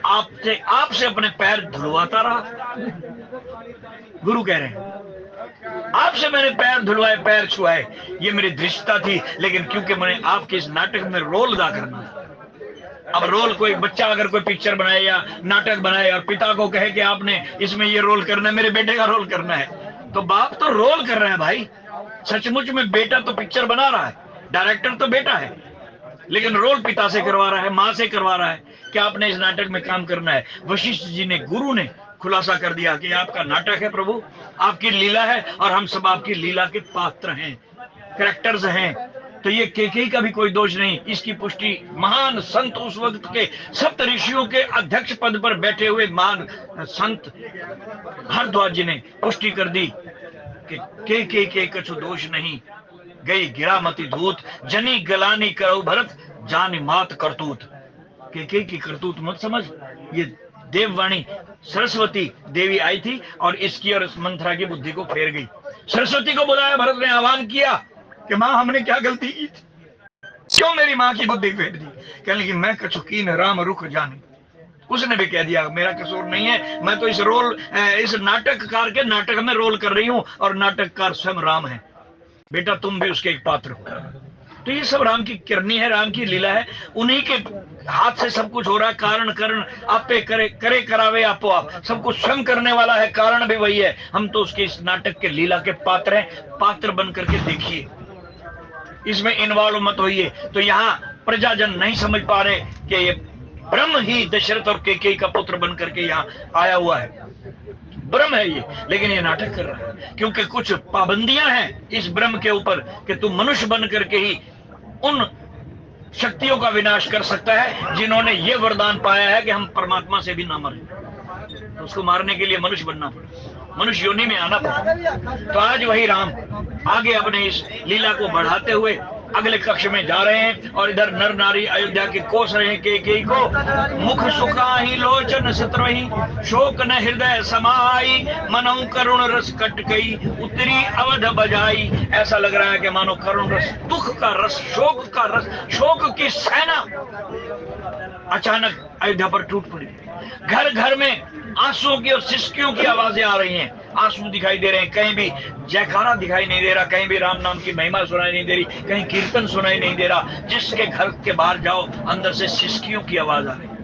आपसे अपने पैर धुलवाता रहा। गुरु कह रहे हैं आपसे मैंने पैर धुलवाए, पैर छुआए, ये मेरी दृष्टता थी, लेकिन क्योंकि मैंने आपके इस नाटक में रोल अदा करना था। अब रोल कोई बच्चा अगर कोई पिक्चर बनाए या नाटक बनाए और पिता को कहे कि आपने इसमें ये रोल करना है, मेरे बेटे का रोल करना है, तो बाप तो रोल कर रहा है भाई। सचमुच में बेटा तो पिक्चर बना रहा है, डायरेक्टर तो बेटा है, लेकिन रोल पिता से करवा रहा है, माँ से करवा रहा है कि आपने इस नाटक में काम करना है। वशिष्ठ जी ने, गुरु ने खुलासा कर दिया कि आपका नाटक है प्रभु, आपकी लीला है और हम सब आपकी लीला के पात्र हैं, कैरेक्टर्स हैं, तो ये केकई का भी कोई दोष नहीं। इसकी पुष्टि महान संत, उस वक्त के सप्त ऋषियों के अध्यक्ष पद पर बैठे हुए महान संत भारद्वाज जी ने पुष्टि कर दी कि केकई के कछु दोष नहीं, गई गिरामती धूत, जनी गलानी करो भरत, जानी मात करतूत। केकई की करतूत मत समझ, ये देववाणी सरस्वती देवी आई थी और इसकी और इस मंथरा की बुद्धि को फेर गई। सरस्वती को बुलाया, भरत ने आह्वान किया कि मां हमने क्या गलती की थी, क्यों मेरी मां की बुद्धि फेर दी। कहने लगी मैं कछुकीन राम रुख जाने। उसने भी कह दिया मेरा कसूर नहीं है, मैं तो इस नाटककार के नाटक में रोल कर रही हूं और नाटककार स्वयं राम है, बेटा तुम भी उसके एक पात्र हो। तो ये सब राम की किरनी है, राम की लीला है, उन्हीं के हाथ से सब कुछ हो रहा है। कारण करण आपे करे करावे आपो आप, सब कुछ स्वयं करने वाला है, कारण भी वही है। हम तो उसके इस नाटक के लीला के पात्र हैं, पात्र बन करके देखिए, इसमें इन्वॉल्व मत होइए। तो यहाँ प्रजाजन नहीं समझ पा रहे कि ये ब्रह्म ही दशरथ और केकई का पुत्र बन करके यहाँ आया हुआ है, ब्रह्म है ये, लेकिन ये नाटक कर रहा है क्योंकि कुछ पाबंदियां हैं इस ब्रह्म के ऊपर कि तू मनुष्य बन करके ही उन शक्तियों का विनाश कर सकता है जिन्होंने ये वरदान पाया है कि हम परमात्मा से भी ना मरें। तो उसको मारने के लिए मनुष्य बनना पड़ा, मनुष्य योनि में आना पड़ा। तो आज वही राम आगे अपने इस लीला को बढ़ाते हुए अगले कक्ष में जा रहे हैं और इधर नर नारी अयोध्या के कोस रहे हैं केकई को। मुख सुखाही लोचन सत्रही, शोक न हृदय समाई, मनऊ करुण रस कट गई, उतरी अवध बजाई। ऐसा लग रहा है कि मानो करुण रस, दुख का रस, शोक का रस, शोक की सेना अचानक अयोध्या पर टूट पड़ी। घर घर में आंसुओं की और सिसकियों की आवाजें आ रही हैं, आंसू दिखाई दे रहे हैं, कहीं भी जयकारा दिखाई नहीं दे रहा, कहीं भी राम नाम की महिमा सुनाई नहीं दे रही, कहीं कीर्तन सुनाई नहीं दे रहा। जिसके घर के बाहर जाओ अंदर से सिसकियों की आवाज आ रही है,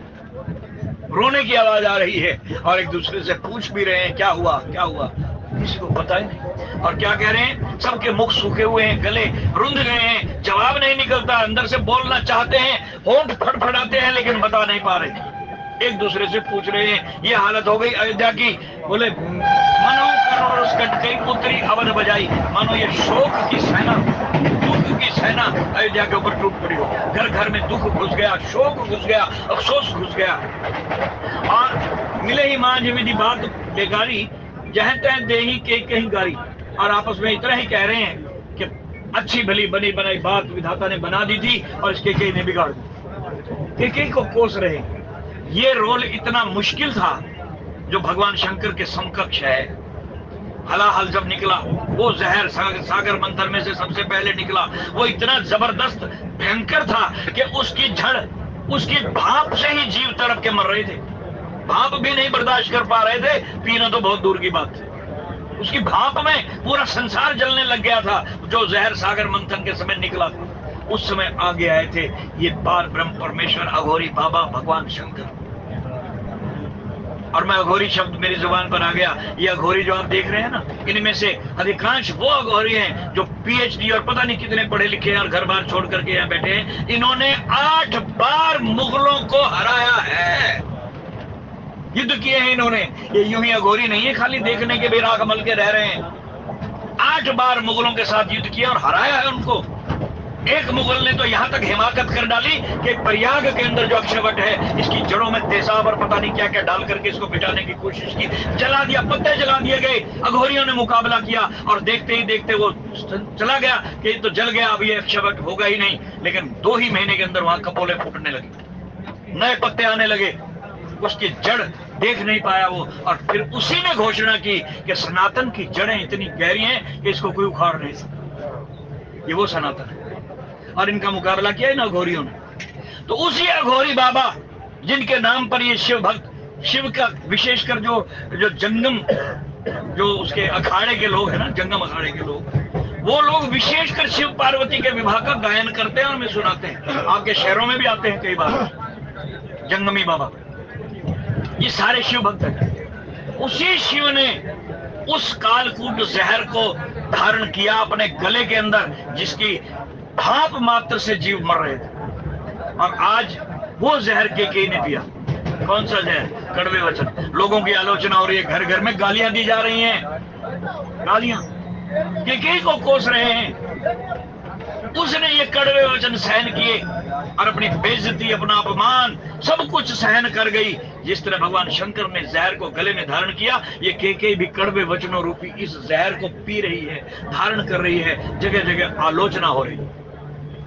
रोने की आवाज आ रही है, और एक दूसरे से पूछ भी रहे हैं क्या हुआ क्या हुआ, किसी को पता ही नहीं। और क्या कह रहे हैं, सबके मुख सूखे हुए हैं, गले रुंध गए हैं, जवाब नहीं निकलता, अंदर से बोलना चाहते हैं, होंठ फड़फड़ाते हैं लेकिन बता नहीं पा रहे, एक दूसरे से पूछ रहे हैं। ये हालत हो गई अयोध्या की। बोले मनो करुण रस कट गई, पुत्री अवध बजाई। मानो ये शोक की सेना, दुख की सेना अयोध्या के ऊपर टूट पड़ी हो। घर घर में दुख घुस गया, शोक घुस गया, अफसोस घुस गया। और मिले ही मांझ विधि बात बेगारी, जह तह देही के कहीं गारी। और आपस में इतना ही कह रहे हैं कि अच्छी भली बनी बनाई बात विधाता ने बना दी थी और इसके केकई ने बिगाड़ दी। केकई को कोस रहे। ये रोल इतना मुश्किल था जो भगवान शंकर के समकक्ष है। हलाहल जब निकला, वो जहर सागर मंथन में से सबसे पहले निकला, वो इतना जबरदस्त भयंकर था कि उसकी झड़, उसकी भाप से ही जीव तड़प के मर रहे थे। भाप भी नहीं बर्दाश्त कर पा रहे थे, पीना तो बहुत दूर की बात थी। उसकी भाप में पूरा संसार जलने लग गया था, जो जहर सागर मंथन के समय निकला था। उस समय आगे आए थे ये पार ब्रह्म परमेश्वर अघोरी बाबा भगवान शंकर। और मैं अघोरी शब्द मेरी जुबान पर आ गया। ये अघोरी जो आप देख रहे हैं ना, इनमें से अधिकांश वो अघोरी हैं जो पीएचडी और पता नहीं कितने पढ़े लिखे हैं और घर बार छोड़ करके यहाँ बैठे हैं। इन्होंने 8 बार मुगलों को हराया है, युद्ध किए हैं इन्होंने। ये यूं ही अघोरी नहीं है खाली देखने के बेराग मल के रह रहे हैं। 8 बार मुगलों के साथ युद्ध किया और हराया है उनको। एक मुगल ने तो यहां तक हिमाकत कर डाली कि प्रयाग के अंदर जो अक्षयवट है, इसकी जड़ों में तेजाब और पता नहीं क्या क्या डाल करके इसको मिटाने की कोशिश की, जला दिया, पत्ते जला दिए गए। अघोरियों ने मुकाबला किया और देखते ही देखते वो चला गया कि तो जल गया, अब ये अक्षयवट होगा ही नहीं। लेकिन 2 ही महीने के अंदर वहां कपोले फूटने लगे, नए पत्ते आने लगे, उसकी जड़ देख नहीं पाया वो। और फिर उसी ने घोषणा की कि सनातन की जड़ें इतनी गहरी हैं कि इसको कोई उखाड़ नहीं सकता, ये वो सनातन है। और इनका मुकाबला किया है ना अघोरियों ने। तो उसी अघोरी बाबा जिनके नाम पर ये शिव भक्त, शिव का विशेषकर जो जंगम, जो उसके अखाड़े के लोग हैं ना, जंगम अखाड़े के लोग, वो लोग विशेषकर शिव पार्वती के विवाह का गायन करते हैं और हमें सुनाते हैं। आपके शहरों में भी आते हैं कई बार जंगमी बाबा, ये सारे शिव भक्त हैं। उसी शिव ने उस कालकूट जहर को धारण किया अपने गले के अंदर, जिसकी भाप मात्र से जीव मर रहे थे। और आज वो जहर केकई ने पिया। कौन सा जहर? कड़वे वचन। लोगों की आलोचना हो रही है, घर घर में गालियां दी जा रही हैं, गालियां। केकई को कोस रहे हैं। उसने ये कड़वे वचन सहन किए और अपनी बेइज्जती, अपना अपमान सब कुछ सहन कर गई। जिस तरह भगवान शंकर ने जहर को गले में धारण किया, ये केकई भी कड़वे वचनों रूपी इस जहर को पी रही है, धारण कर रही है। जगह जगह आलोचना हो रही है,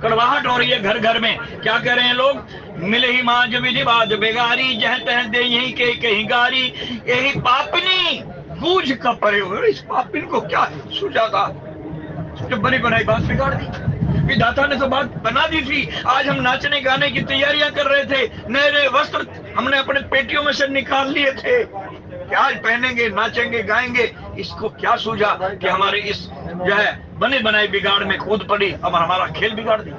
कड़वाहट हो रही है घर घर में। क्या कह रहे हैं लोग? मिले ही माज विधि बाज बेगारी, जह तह दे यही के कहीं गारी, यही पापनी बूझ का परे हुए। इस पापिन को क्या सूझा था जो बनी बनाई बात बिगाड़ दी? विधाता ने तो बात बना दी थी। आज हम नाचने गाने की तैयारियां कर रहे थे, नए नए वस्त्र हमने अपने पेटियों में से निकाल लिए थे कि आज पहनेंगे, नाचेंगे, गाएंगे। इसको क्या सूझा कि हमारे इस जो है बने बनाए बिगाड़ में कूद पड़ी और हमारा खेल बिगाड़ दी।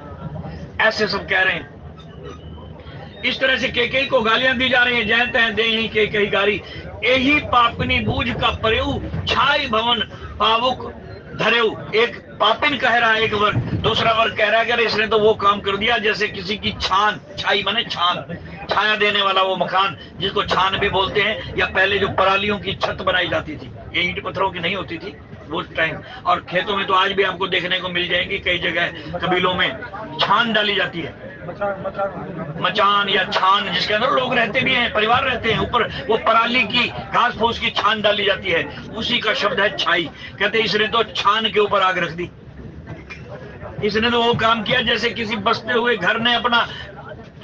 ऐसे सब कह रहे हैं। इस तरह से केकई को गालियां दी जा रही हैं। जय तह दे ही केकई गारी, यही पापनी बूझ का परेऊ, छाई भवन पावुक धरेऊ। एक पापिन कह रहा है एक वर्ग, दूसरा वर्ग कह रहा है कि इसने तो वो काम कर दिया जैसे किसी की छान, छाई माने छान, छाया देने वाला वो मकान जिसको छान भी बोलते हैं, या पहले जो परालियों की छत बनाई जाती थी, ये ईंट पत्थरों की नहीं होती थी वो टाइम। और खेतों में तो आज भी आपको देखने को मिल जाएंगी, कई जगह कबीलों में छान डाली जाती है, मचान या छान, जिसके अंदर लोग रहते भी हैं, परिवार रहते हैं। ऊपर वो पराली की घास फूस की छान डाली जाती है, उसी का शब्द है छाई। कहते इसने तो छान के ऊपर आग रख दी। इसने तो वो काम किया जैसे किसी बसते हुए घर ने अपना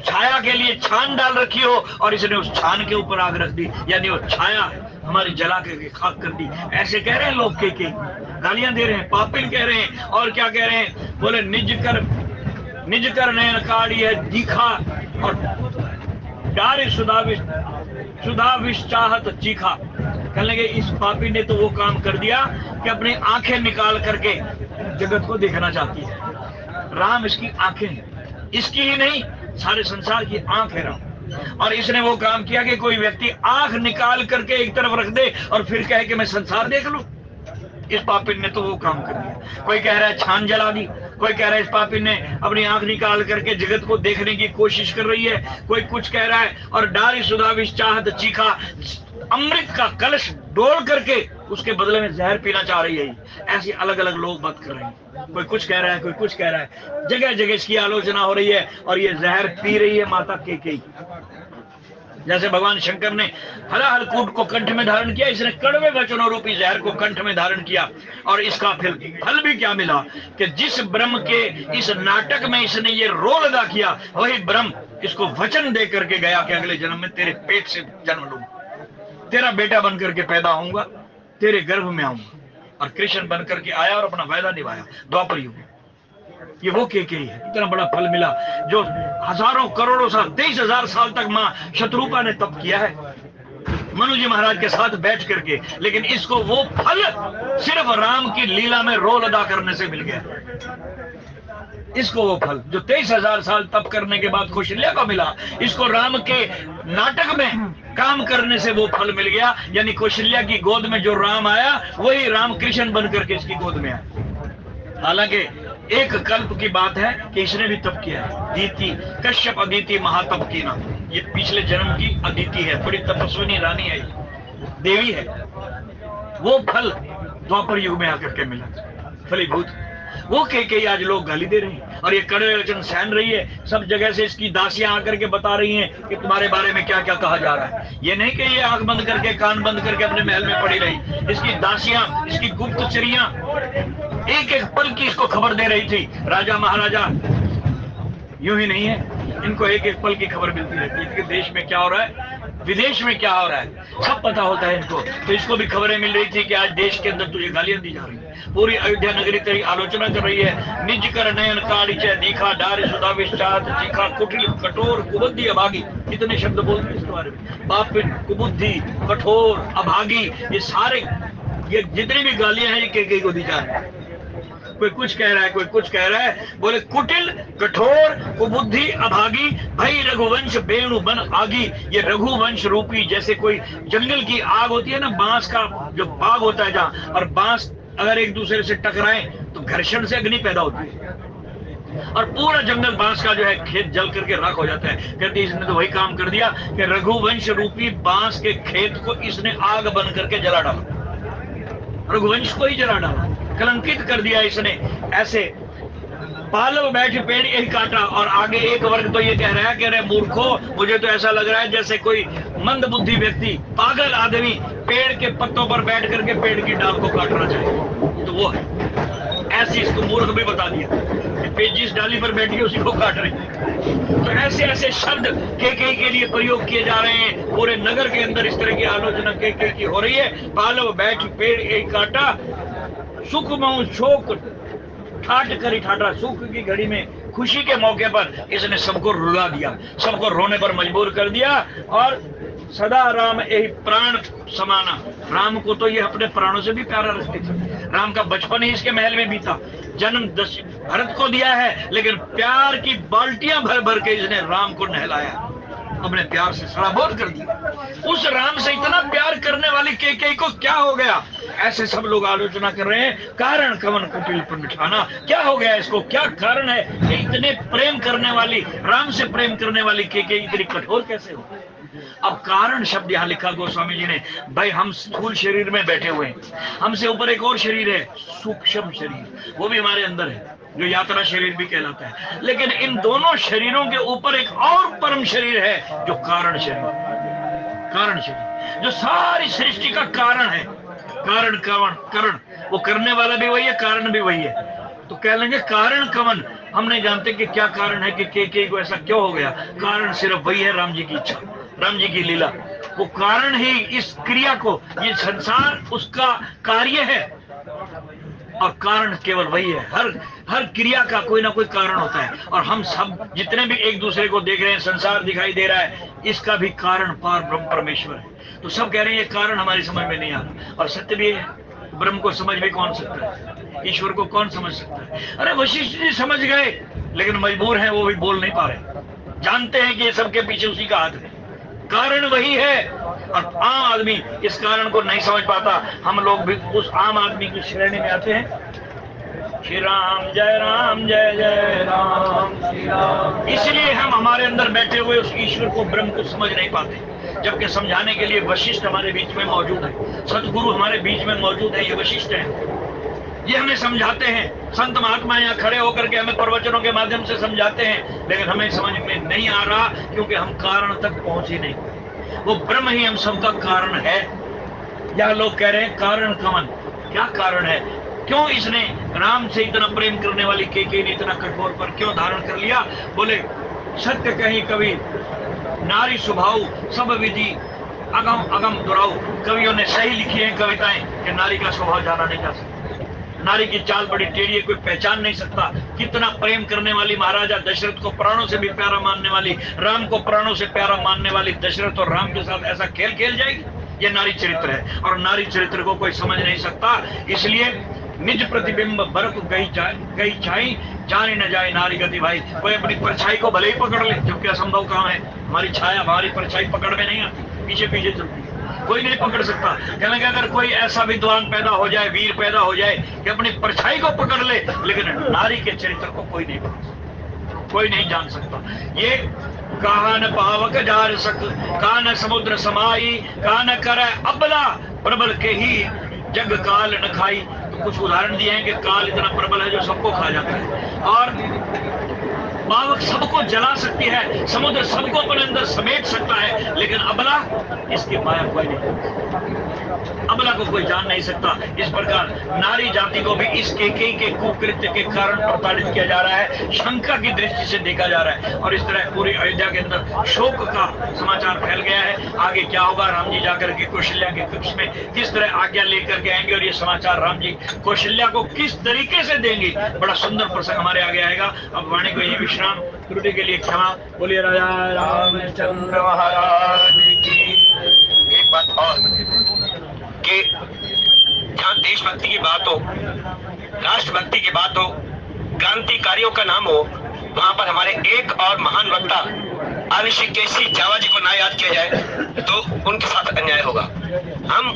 छाया के लिए छान डाल रखी हो और इसने उस छान के ऊपर आग रख दी, यानी वो छाया हमारी जला के खाक कर दी। ऐसे कह रहे हैं लोग, के गालियां दे रहे हैं, पापिन कह रहे हैं। और क्या कह रहे हैं? बोले निज कर नयन काड़ी है दिखा और डारे सुधाविश चाहत चीखा। कहने लगे इस पापी ने तो वो काम कर दिया कि अपनी आंखें निकाल करके जगत को देखना चाहती है। राम इसकी आंखें हैं, इसकी ही नहीं सारे संसार की आंख है राम। और इसने वो काम किया कि कोई व्यक्ति आंख निकाल करके एक तरफ रख दे और फिर कहे कि मैं संसार देख लूं। इस पापिन ने तो वो काम कर दिया। कोई कह रहा है छान जला दी, कोई कह रहा है इस पापिन ने अपनी आंख निकाल करके जगत को देखने की कोशिश कर रही है, कोई कुछ कह रहा है। और डारी सुधाविश चाहत चीखा, अमृत का कलश डोल करके उसके बदले में जहर पीना चाह रही है। ऐसी अलग अलग लोग बात कर रहे हैं, कोई कुछ कह रहा है, कोई कुछ कह रहा है। जगह जगह इसकी आलोचना हो रही है और ये जहर पी रही है माता केकई। जैसे भगवान शंकर ने हलाहलकूट को कंठ में धारण किया, इसने कड़वे वचनों रूपी जहर को कंठ में धारण किया। और इसका फल भी क्या मिला कि जिस ब्रह्म के इस नाटक में इसने ये रोल अदा किया, वही ब्रह्म इसको वचन दे करके गया कि अगले जन्म में तेरे पेट से जन्म लूंगा, तेरा बेटा बन करके पैदा होऊंगा, तेरे गर्भ में आऊंगा। और कृष्ण बन करके आया और अपना वायदा निभाया द्वापर युग में। ये वो केकई है। इतना बड़ा फल मिला जो हजारों करोड़ों साल, 23,000 साल तक मां शत्रुपा ने तप किया है मनु जी महाराज के साथ बैठ करके। लेकिन इसको वो फल सिर्फ राम की लीला में रोल अदा करने से मिल गया। इसको वो फल जो 23,000 साल तप करने के बाद कौशल्या को मिला, इसको राम के नाटक में काम करने से वो फल मिल गया। यानी कौशल्या की गोद में जो राम आया वही राम कृष्ण बन करके इसकी गोद में आया। हालांकि एक कल्प की बात है कि इसने भी तप किया है। अदिति, कश्यप अदिति महातप की ना, ये पिछले जन्म की अदिति है, बड़ी तपस्विनी रानी है, देवी है। वो फल द्वापर युग में आकर के मिला, फलीभूत। वो केकई आज लोग गाली दे रहे हैं और ये कड़वे वचन सहन रही है। सब जगह से इसकी दासियां आकर के बता रही हैं कि तुम्हारे बारे में क्या क्या कहा जा रहा है। ये नहीं कि ये आंख बंद करके कान बंद करके अपने महल में पड़ी रही। इसकी दासियां, इसकी गुप्तचरियां एक एक पल की इसको खबर दे रही थी। राजा महाराजा यूं ही नहीं है, इनको एक एक पल की खबर मिलती रहती है कि देश में क्या हो रहा है, विदेश में क्या हो रहा है, सब पता होता है इनको। तो इसको भी खबरें मिल रही थी कि आज देश के अंदर तुझे गालियां दी जा रही है। पूरी अयोध्या नगरी तेरी आलोचना कर रही है। निज कर नयन काड़ी चे दीखा, डारे सुधाविश चाहत चीखा, कुटिल कठोर कुबुद्धि अभागी। कितने शब्द बोलते हैं इसके बारे में, पापिन, कुबुद्धि, कठोर, अभागी, ये सारे ये जितनी भी गालियां हैं ये केकई को दी जा रही है। कोई कुछ कह रहा है, कोई कुछ कह रहा है। बोले कुटिल, कठोर, कुबुद्धि, अभागी, भई रघुवंश बेणु बन आगी। ये रघुवंश रूपी, जैसे कोई जंगल की आग होती है ना, बांस का जो बाग होता है जहां, और बांस अगर एक दूसरे से टकराए तो घर्षण से अग्नि पैदा होती है और पूरा जंगल बांस का जो है खेत जल करके राख हो जाता है। कहते इसने तो वही काम कर दिया कि रघुवंश रूपी बांस के खेत को इसने आग बन करके जला डाला, रघुवंश को ही जला डाला, कलंकित कर दिया इसने। ऐसे पालव बैठ पेड़ यही काटा। और आगे एक वर्ग तो ये कह रहा है कि अरे मूर्खो, मुझे तो ऐसा लग रहा है जैसे कोई मंद बुद्धि व्यक्ति, पागल आदमी पेड़ के पत्तों पर बैठ करके पेड़ की डाल को काटना चाहिए। तो वो है ऐसी, इसको मूर्ख भी बता दिया कि जिस डाली पर बैठी उसी को काट रही। तो ऐसे ऐसे शब्द केके के लिए प्रयोग किए जा रहे हैं। पूरे नगर के अंदर इस तरह की आलोचना केके की हो रही है। पालव बैठ पेड़ एक काटा, सुख मऊ शोक ठाट करी ठाटा। सुख की घड़ी में, खुशी के मौके पर इसने सबको रुला दिया, सबको रोने पर मजबूर कर दिया। और सदा राम यही प्राण समाना, राम को तो ये अपने प्राणों से भी प्यारा रखते थे। राम का बचपन ही इसके महल में बीता। जन्म भरत को दिया है, लेकिन प्यार की बाल्टियां भर भर के इसने राम को नहलाया, अपने प्यार से सराबोर कर दिया। उस राम से इतना प्यार करने वाली केकई को क्या हो गया? ऐसे सब लोग आलोचना कर रहे हैं। कारण कवन कुटिल पर बिठाना, क्या हो गया इसको? क्या कारण है कि इतने प्रेम करने वाली, राम से प्रेम करने वाली केकई इतनी कठोर कैसे हो? अब कारण शब्द यहाँ लिखा गोस्वामी जी ने। भाई हम स्थूल शरीर में बैठे हुए हैं, हमसे ऊपर एक और शरीर है, सूक्ष्म शरीर, वो भी हमारे अंदर है, जो यात्रा शरीर भी कहलाता है। लेकिन इन दोनों शरीरों के ऊपर एक और परम शरीर है, जो कारण शरीर, कारण शरीर, जो सारी सृष्टि का कारण है। कारण कवन, करण, वो करने वाला भी वही है, कारण भी वही है। तो कह लेंगे कारण कवन। हम नहीं जानते कि क्या कारण है कि केके को ऐसा क्यों हो गया। कारण सिर्फ वही है, राम जी की इच्छा, राम जी की लीला। वो कारण ही इस क्रिया को, ये संसार उसका कार्य है, और कारण केवल वही है। हर क्रिया का कोई ना कोई कारण होता है। और हम सब जितने भी एक दूसरे को देख रहे हैं, संसार दिखाई दे रहा है, इसका भी कारण पार ब्रह्म परमेश्वर है। तो सब कह रहे हैं ये कारण हमारी समझ में नहीं आ रहा, और सत्य भी है। ब्रह्म को समझ भी कौन सकता है? ईश्वर को कौन समझ सकता है? अरे वशिष्ठ जी समझ गए, लेकिन मजबूर हैं, वो भी बोल नहीं पा रहे। जानते हैं कि ये सबके पीछे उसी का हाथ है, कारण वही है। और आम आदमी इस कारण को नहीं समझ पाता। हम लोग भी उस आम आदमी की श्रेणी में आते हैं। श्री राम जय जय राम, श्री राम। इसलिए हम हमारे अंदर बैठे हुए उस ईश्वर को, ब्रह्म को समझ नहीं पाते। जबकि समझाने के लिए वशिष्ठ हमारे बीच में मौजूद है, सतगुरु हमारे बीच में मौजूद है। ये वशिष्ठ है, ये हमें समझाते हैं। संत महात्मा यहाँ खड़े होकर के हमें प्रवचनों के माध्यम से समझाते हैं, लेकिन हमें समझ में नहीं आ रहा, क्योंकि हम कारण तक पहुंचे नहीं। वो ब्रह्म ही हम सबका कारण है। यह लोग कह रहे हैं कारण कवन, क्या कारण है? क्यों इसने राम से इतना प्रेम करने वाली केके ने इतना कठोर पर क्यों धारण कर लिया? बोले सत्य कहीं कवि, नारी स्वभाव सब विधि अगम अगम दुराऊ। कवियों ने सही लिखी है कविताएं कि नारी का स्वभाव जाना नहीं जा सकता, नारी की चाल बड़ी टेढ़ी है, कोई पहचान नहीं सकता। कितना प्रेम करने वाली, महाराजा दशरथ को प्राणों से भी प्यारा मानने वाली, राम को प्राणों से प्यारा मानने वाली दशरथ और राम के साथ ऐसा खेल खेल जाएगी? ये नारी चरित्र है, और नारी चरित्र को कोई समझ नहीं सकता। इसलिए निज प्रतिबिंब बरक गई छाई, जाने न जाए नारी गति भाई। कोई अपनी परछाई को भले ही पकड़ ले, जबकि असंभव काम है। हमारी छाया, हमारी परछाई पकड़ में नहीं आती, पीछे पीछे चलती है, कोई नहीं पकड़ सकता। कहने अगर कोई ऐसा विद्वान पैदा हो जाए, वीर पैदा हो जाए कि अपनी परछाई को पकड़ ले, लेकिन नारी के चरित्र को कोई नहीं पकड़ सकता, कोई नहीं जान सकता। ये कान पावक जार सक, कान समुद्र समाई, कान कर अबला प्रबल के ही जग काल न खाई। तो कुछ उदाहरण दिए हैं कि काल इतना प्रबल है जो सबको खा जाता है, और पावक सबको जला सकती है, समुद्र सबको अपने अंदर समेट सकता है, लेकिन अबला, इसकी माया कोई नहीं, अबला को कोई जान नहीं सकता। इस प्रकार नारी जाति को भी इस केके के कुकृत्य के कारण प्रताड़ित किया जा रहा है, शंका की दृष्टि से देखा जा रहा है। और इस तरह पूरी अयोध्या के अंदर शोक का समाचार फैल गया है। आगे क्या होगा, राम जी जाकर के कौशल्या के कक्ष में किस तरह आज्ञा लेकर के आएंगे, और ये समाचार राम जी कौशल्या को किस तरीके से देंगे, बड़ा सुंदर प्रसंग हमारे आगे आएगा। अब वाणी को यही विश्राम, त्रुटि के लिए क्षमा। बोलिए राजा रामचंद्र महाराज की। एक बात और कि जहाँ देशभक्ति की बात हो, राष्ट्रभक्ति की बात हो, क्रांतिकारियों का नाम हो, वहां पर हमारे एक और महान वक्ता आदर्श केसी जावा जी को ना याद किया जाए तो उनके साथ अन्याय होगा। हम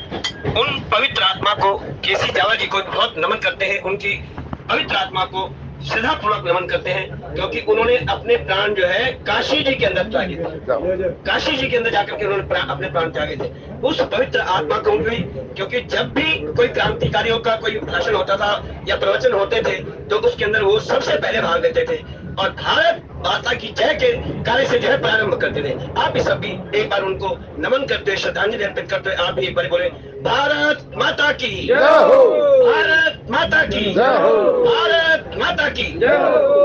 उन पवित्र आत्मा को, केसी जावा जी को बहुत नमन करते हैं, उनकी पवित्र आत्मा को श्रद्धापूर्वक नमन करते हैं। क्योंकि उन्होंने अपने प्राण जो है काशी जी के अंदर त्यागे थे। काशी जी के अंदर जाकर के उन्होंने अपने प्राण त्यागे थे उस पवित्र आत्मा को भी, क्योंकि जब भी कोई क्रांतिकारियों का कोई भाषण होता था या प्रवचन होते थे तो उसके अंदर वो सबसे पहले भाग लेते थे और भारत माता की जय के कार्य से जो है प्रारंभ करते थे। आप भी सब भी एक बार उनको नमन करते हुए, श्रद्धांजलि अर्पित करते हुए आप भी एक बार बोले, भारत माता की जय हो, भारत माता की जय हो, भारत माता की जय हो।